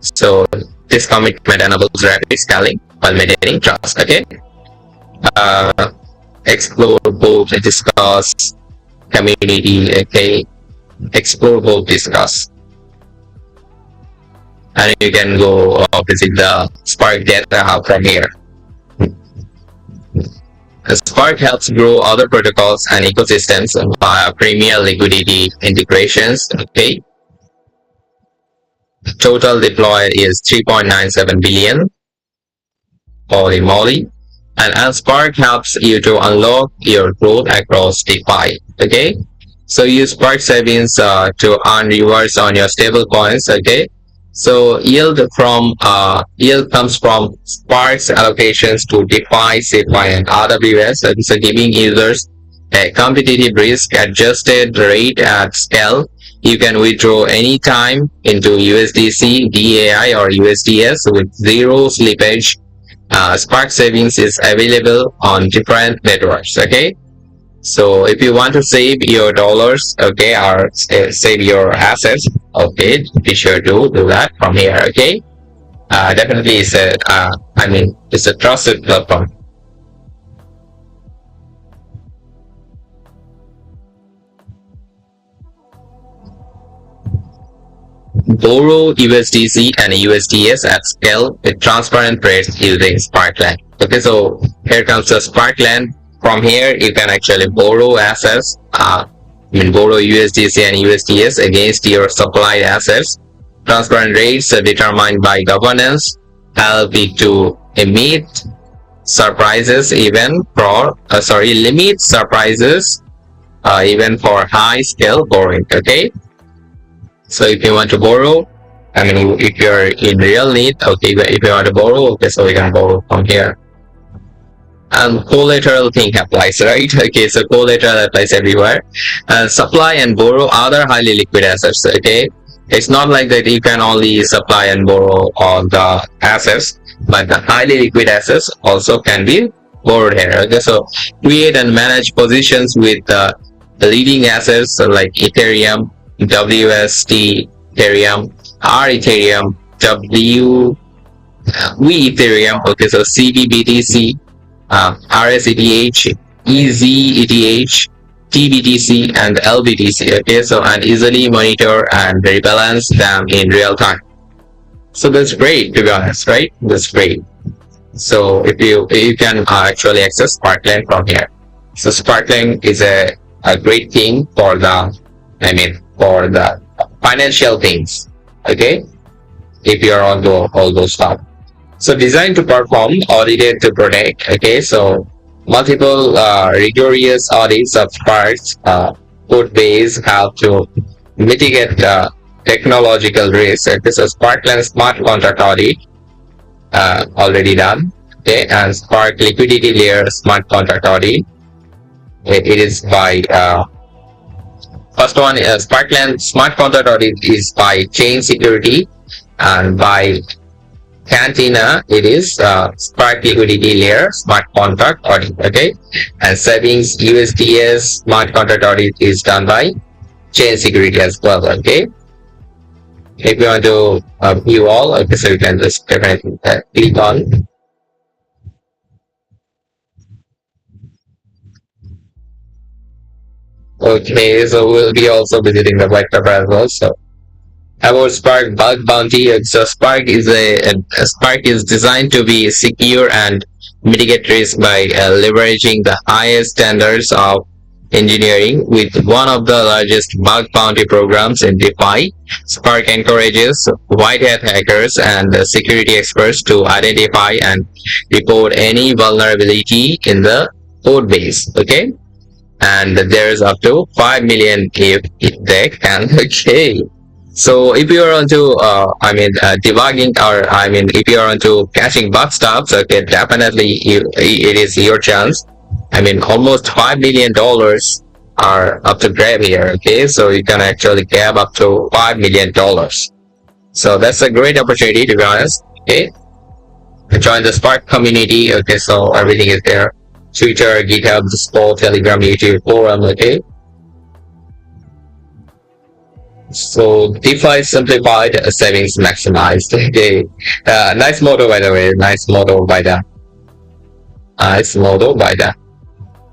S1: So this commitment enables rapid scaling while maintaining trust. Okay. Explore, both, discuss, community. Okay. Explore, both, discuss. And you can go visit the Spark Data Hub from here. Spark helps grow other protocols and ecosystems via premier liquidity integrations. Okay. Total deployed is 3.97 billion. Holy moly. And Spark helps you to unlock your growth across DeFi. Okay. So use Spark savings to earn rewards on your stable coins. Okay. So yield comes from Spark's allocations to DeFi, CeFi, and RWS. So giving users a competitive risk-adjusted rate at scale. You can withdraw anytime into USDC, DAI, or USDS with zero slippage. Spark savings is available on different networks. Okay. So if you want to save your dollars, okay, or save your assets, okay, be sure to do that from here. Okay. Definitely it's it's a trusted platform. Borrow USDC and USDS at scale with transparent rates using Sparkland. Okay, so here comes the Sparkland From here, you can actually borrow assets, borrow USDC and USDS against your supplied assets. Transparent rates are determined by governance, help you to emit surprises even for, limit surprises even for high scale borrowing. Okay, so if you want to borrow, if you're in real need, okay, if you want to borrow, okay, so we can borrow from here. And collateral thing applies, right? Okay, so collateral applies everywhere. Supply and borrow other highly liquid assets. Okay, it's not like that you can only supply and borrow all the assets, but the highly liquid assets also can be borrowed here. Okay, so create and manage positions with the leading assets like Ethereum, WST Ethereum, R Ethereum, V Ethereum. Okay, so CDBTC, RSETH, EZETH, TBTC, and LBTC. Okay, so and easily monitor and rebalance them in real time. So that's great, to be honest, right? That's great. So if you can actually access Sparkling from here. So Sparkling is a great thing for the for the financial things. Okay, if you're on all those stuff. So designed to perform, audited to protect. Okay, so multiple rigorous audits of Spark's code base help to mitigate technological risks. This is Sparkland smart contract audit already done. Okay, and Spark liquidity layer smart contract audit. It is by first one. Sparkland smart contract audit is by Chain Security, and by Cantina, it is Spark liquidity layer smart contract audit. Okay, and savings USDS smart contract audit is done by Chain Security as well. Okay, if you want to view all, okay, so you can just definitely click on. Okay, so we'll be also visiting the white paper as well. So about Spark bug bounty. So Spark is designed to be secure and mitigate risk by leveraging the highest standards of engineering. With one of the largest bug bounty programs in DeFi, Spark encourages white hat hackers and security experts to identify and report any vulnerability in the code base. Okay, and there's up to 5 million if they can. Okay. So if you are onto, debugging, or if you are onto catching bug stops, okay, definitely it is your chance. Almost $5 million are up to grab here. Okay, so you can actually grab up to $5 million. So that's a great opportunity, to be honest. Okay, join the Spark community. Okay, so everything is there: Twitter, GitHub, Discord, Telegram, YouTube, forum. Okay. So DeFi simplified, savings maximized. Okay, nice motto, by the way. Nice motto by that. Nice motto by that.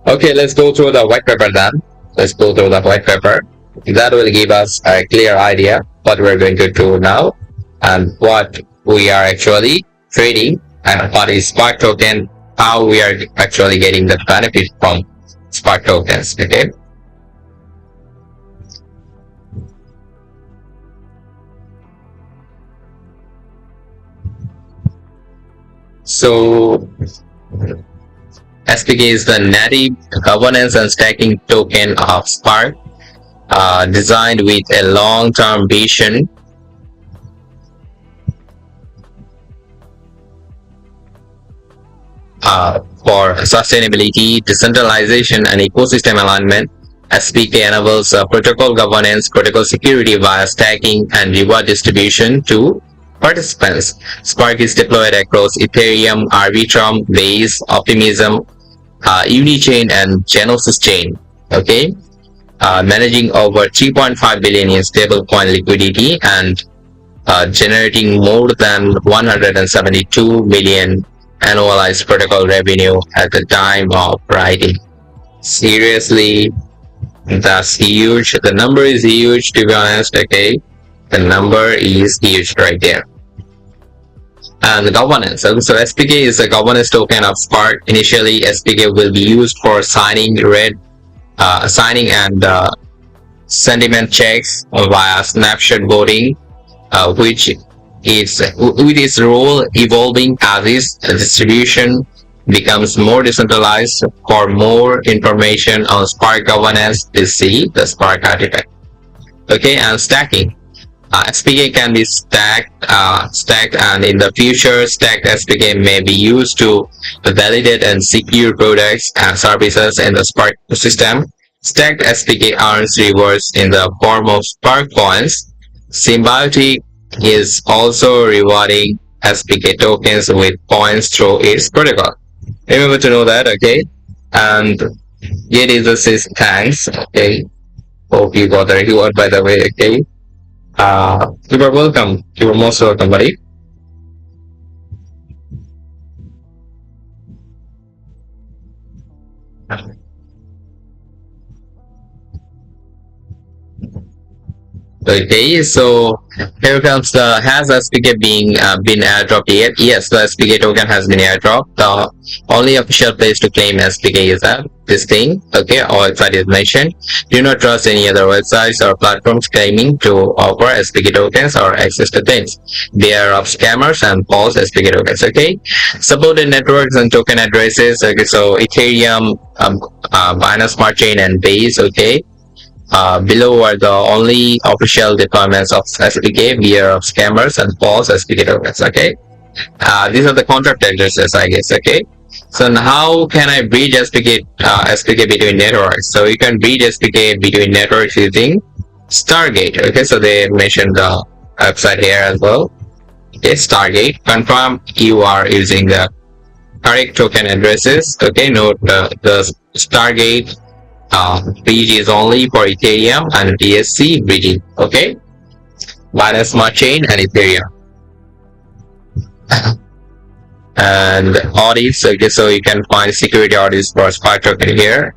S1: Okay, let's go through the white paper then. Let's go through the white paper. That will give us a clear idea what we're going to do now, and what we are actually trading, and what is Spark token, how we are actually getting the benefit from Spark tokens. Okay. So SPK is the native governance and stacking token of Spark, designed with a long-term vision for sustainability, decentralization, and ecosystem alignment. SPK enables protocol governance, protocol security via stacking, and reward distribution to participants. Spark is deployed across Ethereum, Arbitrum, Base, Optimism, Unichain, and Genesis chain. Okay, managing over 3.5 billion in stablecoin liquidity, and generating more than 172 million annualized protocol revenue at the time of writing. Seriously, that's huge. The number is huge, to be honest. Okay, the number is huge right there. And governance. So SPK is a governance token of Spark. Initially, SPK will be used for signing and sentiment checks via snapshot voting, which is with its role evolving as its distribution becomes more decentralized. For more information on Spark governance, please see the Spark artifact. Okay, and stacking. SPK can be stacked, and in the future, stacked SPK may be used to validate and secure products and services in the Spark ecosystem. Stacked SPK earns rewards in the form of Spark points. Symbiotic is also rewarding SPK tokens with points through its protocol. Remember to know that, okay? And Gate user says thanks, okay? Hope you got the reward, by the way, okay? You are welcome. You are most welcome, buddy. Okay, so here comes the has SPK being been airdropped yet? Yes, the SPK token has been airdropped. The only official place to claim SPK is this thing. Okay, our website is mentioned. Do not trust any other websites or platforms claiming to offer SPK tokens or access to things. Beware of scammers and false SPK tokens. Okay, supported networks and token addresses. Okay, so Ethereum, Binance Smart Chain, and Base. Okay. Below are the only official deployments of SPK, beware of scammers and false SPK tokens. Okay, these are the contract addresses, I guess. Okay, so now how can I bridge SPK between networks? So you can bridge SPK between networks using Stargate. Okay, so they mentioned the website here as well. Okay, Stargate. Confirm you are using the correct token addresses. Okay, note the Stargate bridge is only for Ethereum and BSC bridging. Okay, Binance Smart Chain and Ethereum. And audits. Okay, so you can find security audits for Spark token here.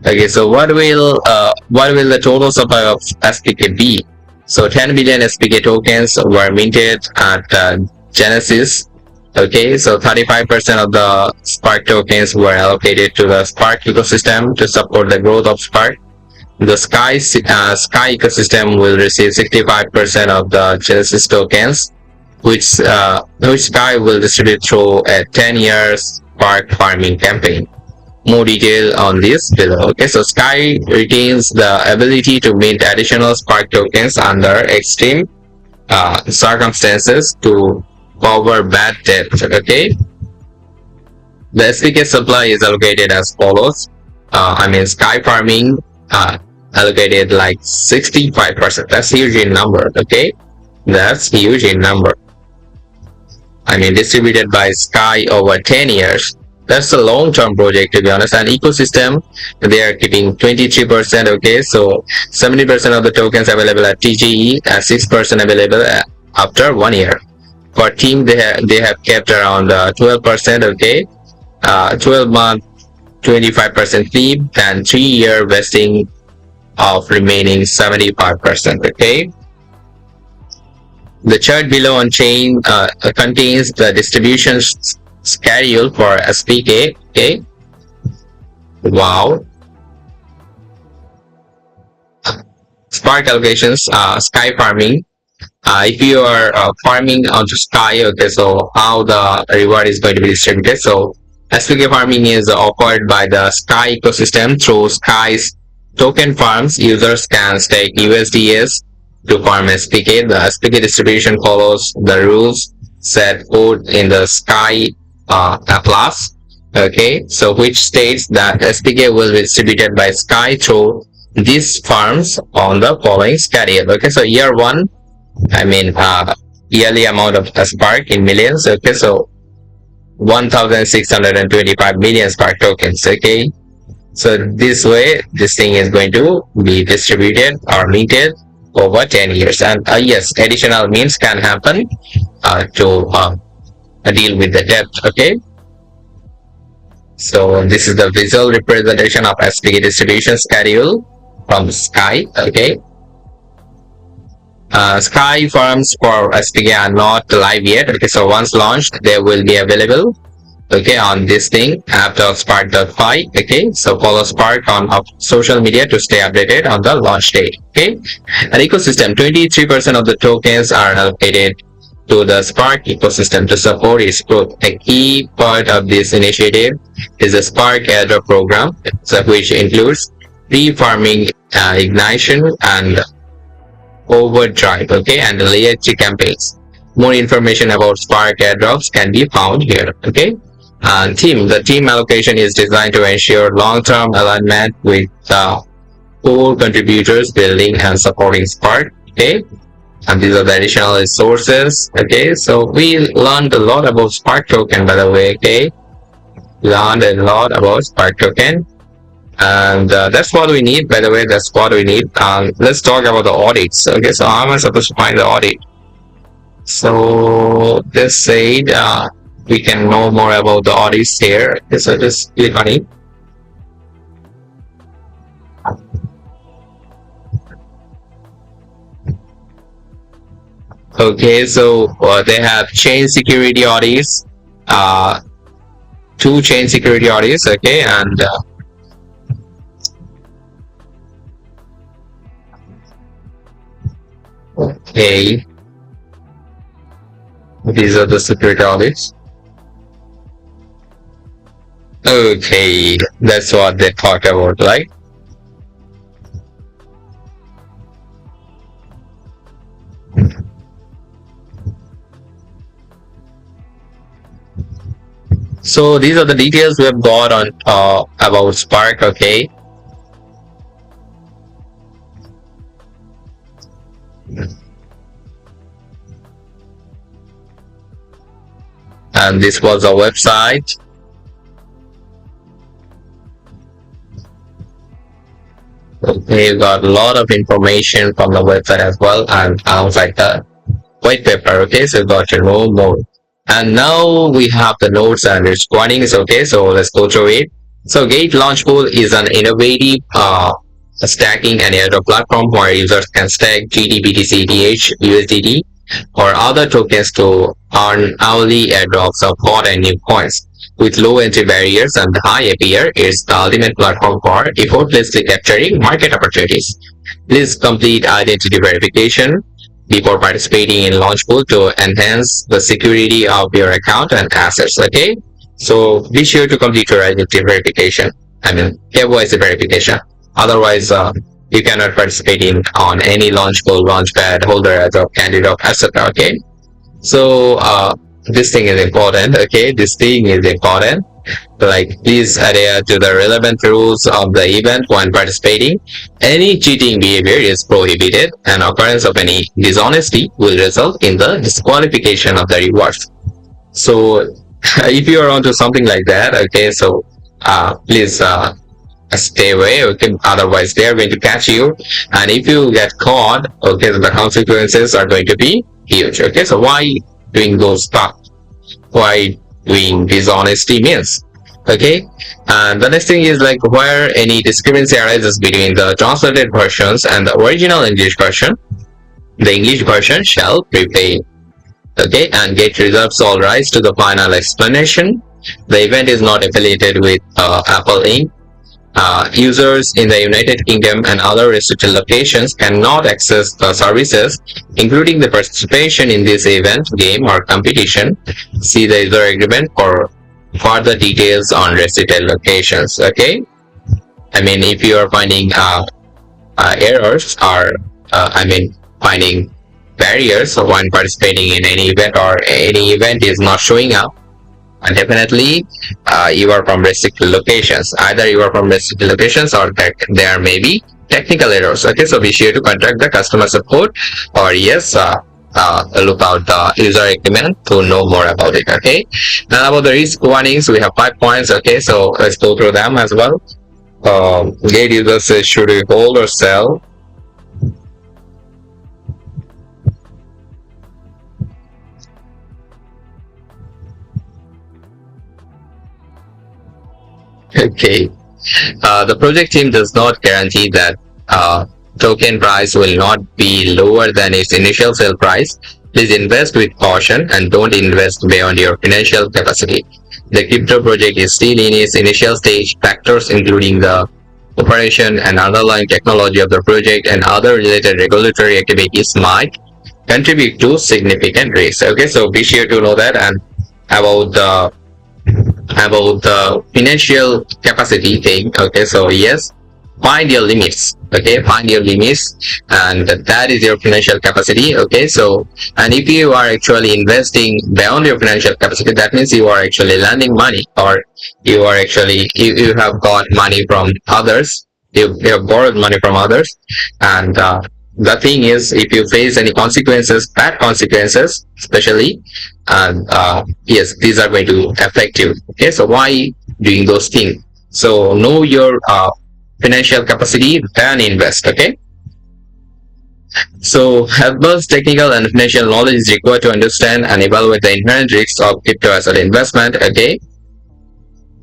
S1: Okay, so what will the total supply of SPK be? So 10 billion SPK tokens were minted at Genesis. Okay, so 35% of the Spark tokens were allocated to the Spark ecosystem to support the growth of Spark. The Sky ecosystem will receive 65% of the Genesis tokens, which Sky will distribute through a 10-year Spark farming campaign. More detail on this below. Okay, so Sky retains the ability to mint additional Spark tokens under extreme circumstances to cover bad debt. Okay, the SPK supply is allocated as follows. Sky farming allocated like 65%. That's huge in number. Okay, that's huge in number. Distributed by Sky over 10 years. That's a long-term project, to be honest. And ecosystem, they are keeping 23%. Okay, so 70% of the tokens available at TGE and 6% available after 1 year. For team, they have kept around 12%. Okay, 12-month 25% fee and 3-year vesting of remaining 75%. Okay, the chart below on chain contains the distribution schedule for SPK. Okay, wow. Spark allocations, Sky farming. If you are farming onto Sky, okay, so how the reward is going to be distributed. So SPK farming is offered by the Sky ecosystem through Sky's token farms. Users can stake USDS to farm SPK. The SPK distribution follows the rules set forth in the Sky Atlas. Okay, so which states that SPK will be distributed by Sky through these farms on the following schedule. Okay, so year 1, yearly amount of Spark in millions. Okay, so 1,625 million Spark tokens. Okay, so this way this thing is going to be distributed or minted over 10 years. And yes, additional means can happen to deal with the debt. Okay, so this is the visual representation of SPK distribution schedule from Sky. Okay, Sky farms for SPK are not live yet. Okay, so once launched, they will be available. Okay, on this thing, app.spark.py. Okay, so follow Spark on social media to stay updated on the launch date. Okay, an ecosystem, 23% of the tokens are allocated to the Spark ecosystem to support its growth. A key part of this initiative is the Spark airdrop program, so which includes pre-farming, ignition, and overdrive. Okay, and loyalty campaigns. More information about Spark airdrops can be found here. Okay, and the team allocation is designed to ensure long-term alignment with core contributors building and supporting Spark. Okay, and these are the additional resources. Okay, so we learned a lot about Spark token, by the way. Okay, learned a lot about Spark token, and that's what we need, by the way. That's what we need. Let's talk about the audits. Okay, so how am I supposed to find the audit? So this said, we can know more about the audits here. Okay, so just click on it. Okay, so they have chain security audits, two chain security audits. Okay, and okay, these are the security audits. Okay, that's what they talk about, right? So these are the details we have got on about Spark. Okay, and this was a website. Okay, you got a lot of information from the website as well, and alongside the white paper. Okay, so you got to know more. And now we have the notes and its warnings. Okay, so let's go through it. So Gate Launchpool is an innovative stacking and airdrop platform where users can stack GD, BTC, ETH, USDT, or other tokens to earn hourly airdrops of hot and new coins. With low entry barriers and high APR, it's the ultimate platform for effortlessly capturing market opportunities. Please complete identity verification before participating in Launchpool to enhance the security of your account and assets. Okay, so be sure to complete your identity verification. I mean KYC verification. Otherwise, you cannot participate in on any Launchpool, Launchpad, holder as a candidate, etc. Okay, so this thing is important. Okay, this thing is important. Like, please adhere to the relevant rules of the event when participating. Any cheating behavior is prohibited, and occurrence of any dishonesty will result in the disqualification of the rewards. So if you are onto something like that, okay, so please stay away. Okay, otherwise they are going to catch you, and if you get caught, okay, so the consequences are going to be huge. Okay, so why doing those stuff? Why doing dishonesty means? Okay, and the next thing is like where any discrepancy arises between the translated versions and the original English version, the English version shall prevail. Okay, and Gate reserves all rights to the final explanation. The event is not affiliated with Apple Inc. Users in the United Kingdom and other restricted locations cannot access the services, including the participation in this event, game, or competition. See the user agreement for further details on restricted locations. Okay, I mean, if you are finding errors or finding barriers when participating in any event, or any event is not showing up, and definitely you are from restricted locations. Either you are from restricted locations, or there may be technical errors. Okay, so be sure to contact the customer support, or yes, look out the user agreement to know more about it. Okay, now about the risk warnings, we have 5 points. Okay, so let's go through them as well. Gate users say, should we hold or sell? Okay, the project team does not guarantee that token price will not be lower than its initial sale price. Please invest with caution and don't invest beyond your financial capacity. The crypto project is still in its initial stage. Factors including the operation and underlying technology of the project and other related regulatory activities might contribute to significant risk. Okay, so be sure to know that. And about the financial capacity thing. Okay, so yes, find your limits. Okay, find your limits, and that is your financial capacity. Okay, so and if you are actually investing beyond your financial capacity, that means you are actually lending money, or you have got money from others, you have borrowed money from others. And the thing is, if you face any consequences, bad consequences especially, and yes, these are going to affect you. Okay, so why doing those things? So know your financial capacity, then invest. Okay, so advanced technical and financial knowledge is required to understand and evaluate the inherent risks of crypto asset investment. Okay,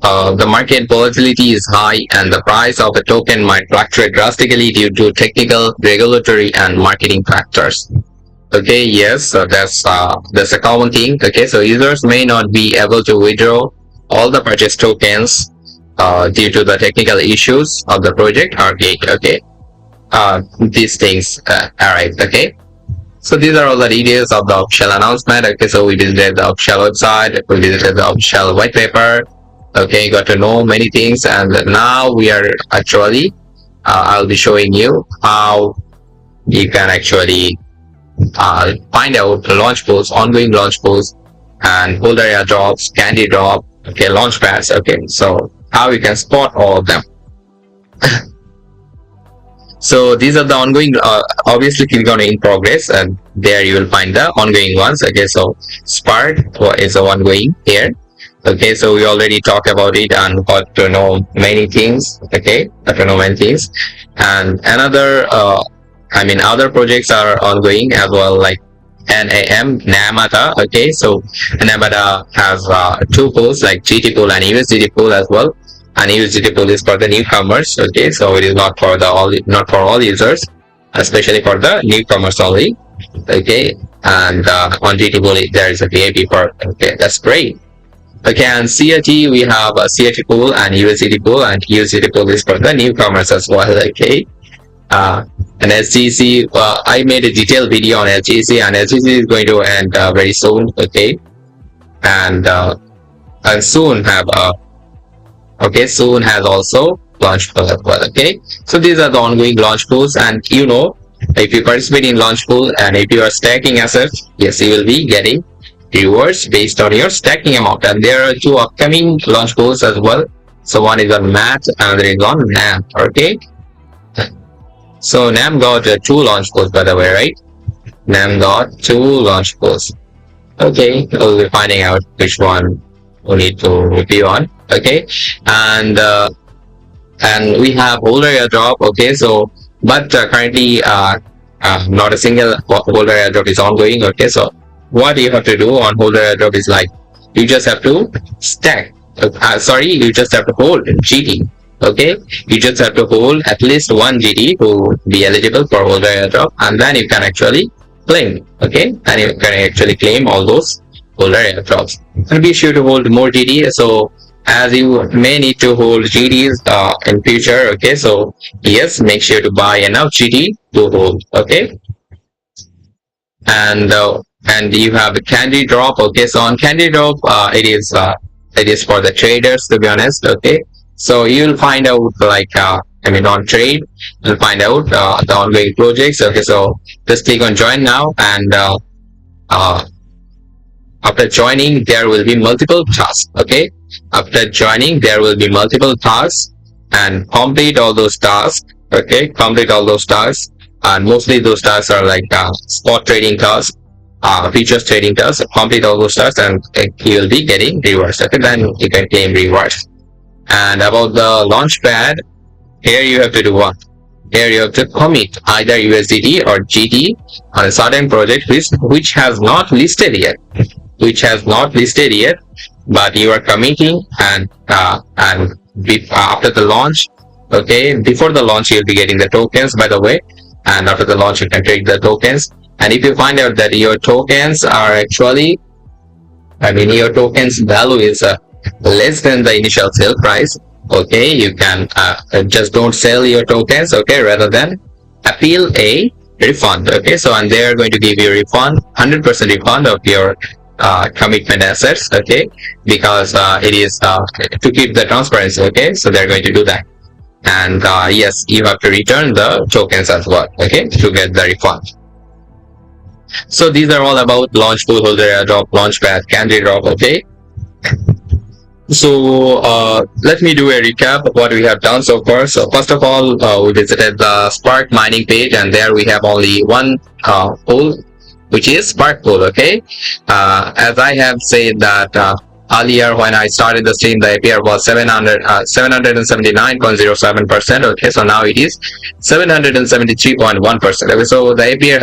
S1: the market volatility is high and the price of a token might fluctuate drastically due to technical, regulatory, and marketing factors. Okay, yes, so that's a common thing. Okay, so users may not be able to withdraw all the purchased tokens due to the technical issues of the project or gate. Okay, these things arrive. Okay, so these are all the details of the official announcement. Okay, so we visited the official website, we visited the official white paper. Okay, got to know many things, and now we are actually I'll be showing you how you can actually find out launch pools, ongoing launch pools, and holder airdrops, candy drop, okay, launch pads. Okay, so how you can spot all of them. So these are the ongoing. Obviously, click on in progress, and there you will find the ongoing ones. Okay, so Spark is the ongoing here. Okay, so we already talked about it and got to know many things. Okay, got to know many things, and another other projects are ongoing as well, like NAM, Namada. Okay, so Namada has two pools, like GT pool and USDT pool as well. And USDT pool is for the newcomers. Okay, so it is not for all users, especially for the newcomers only. Okay, and on GT pool there is a VIP part. Okay, that's great. Okay, and CRT, we have a CRT pool and USDT pool, and USDT pool is for the newcomers as well. Okay, and SGC, I made a detailed video on SGC, and SGC is going to end very soon. Okay, and soon have soon has also Launchpool as well. Okay, so these are the ongoing launch pools, and if you participate in Launchpool and if you are stacking assets, yes, you will be getting rewards based on your stacking amount. And there are two upcoming launch pools as well. So one is on MAT, another is on NAM. Okay, so NAM got two launch pools, by the way, right? NAM got two launch pools. Okay, we'll be finding out which one we need to review on. Okay, and we have holder airdrop. Okay, so but currently not a single holder airdrop is ongoing. Okay, so what you have to do on holder airdrop is like you just have to stack. You just have to hold GT. Okay, you just have to hold at least one GT to be eligible for holder airdrop, and then you can actually claim. Okay, and you can actually claim all those holder airdrops. And be sure to hold more GT. So as you may need to hold GTs in future. Okay, so yes, make sure to buy enough GT to hold. Okay, and you have a candy drop. Okay, so on candy drop, it is for the traders, to be honest. Okay, so you'll find out like on trade, you'll find out the ongoing projects. Okay, so just click on join now, and after joining there will be multiple tasks. Okay, after joining there will be multiple tasks, and complete all those tasks. Okay, complete all those tasks, and mostly those tasks are like spot trading tasks, futures trading tasks. Complete all those tasks, and you will be getting rewards. Okay, then you can claim rewards. And about the launch pad, here you have to do what? Here you have to commit either USDT or GT on a certain project which has not listed yet. But you are committing, and after the launch, okay, before the launch you'll be getting the tokens, by the way. and after the launch you can trade the tokens. And if you find out that your tokens are actually, your tokens value is less than the initial sale price, okay, you can just don't sell your tokens, okay, rather than appeal a refund, okay. So and they are going to give you a refund, 100% refund of your commitment assets, okay, because it is to keep the transparency, okay. So they're going to do that. And yes, you have to return the tokens as well, okay, to get the refund. So these are all about Launchpool, holder airdrop, launchpad, candy drop, okay. So let me do a recap of what we have done so far. So first of all, we visited the Spark mining page, and there we have only one pool, which is Spark pool, okay. As I have said that earlier when I started the stream, the APR was 779.07%, okay. So now it is 773.1%, okay. So the APR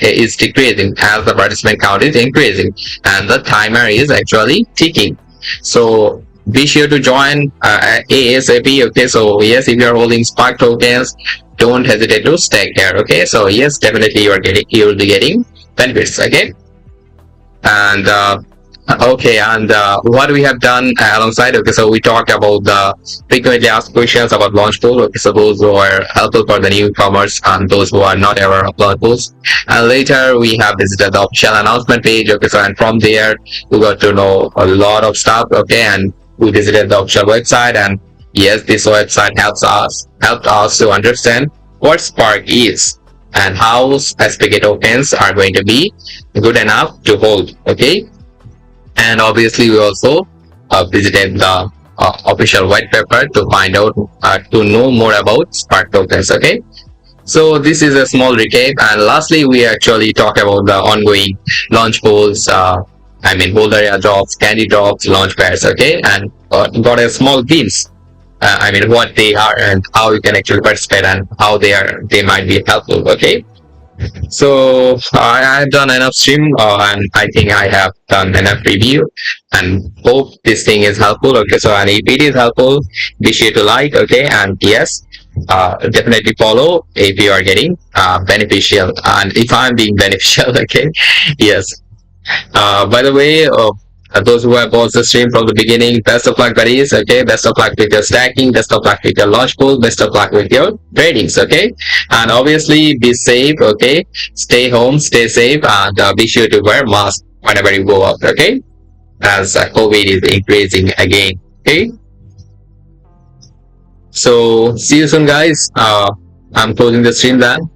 S1: is decreasing as the participant count is increasing, and the timer is actually ticking. So be sure to join ASAP, okay. So yes, if you are holding Spark tokens, don't hesitate to stake here, okay. So yes, definitely you will be getting benefits, okay. And okay, and what we have done alongside, okay, so we talked about the frequently asked questions about Launchpool, okay, so those who are helpful for the newcomers and those who are not aware of Launchpools. And later we have visited the official announcement page, okay, so and from there we got to know a lot of stuff, okay, and we visited the official website, and yes, this website helped us to understand what Spark is and how SPK tokens are going to be good enough to hold, okay. And obviously we also visited the official white paper to find out to know more about Spark tokens, okay. So this is a small recap, and lastly we actually talk about the ongoing launch polls, holder airdrops, candy drops, launch pairs, okay, and got a small glimpse what they are and how you can actually participate and how they might be helpful, okay. So I have done enough stream, and I think I have done enough review, and hope this thing is helpful, okay. So and if it is helpful, be sure to like, okay, and yes, definitely follow if you are getting beneficial, and if I'm being beneficial, okay. Yes. By the way, those who have watched the stream from the beginning, best of luck, buddies, okay. Best of luck with your stacking, best of luck with your launch pool, best of luck with your tradings, okay. And obviously be safe, okay. Stay home, stay safe, and be sure to wear mask whenever you go out, okay, as COVID is increasing again, okay. So see you soon, guys. I'm closing the stream then.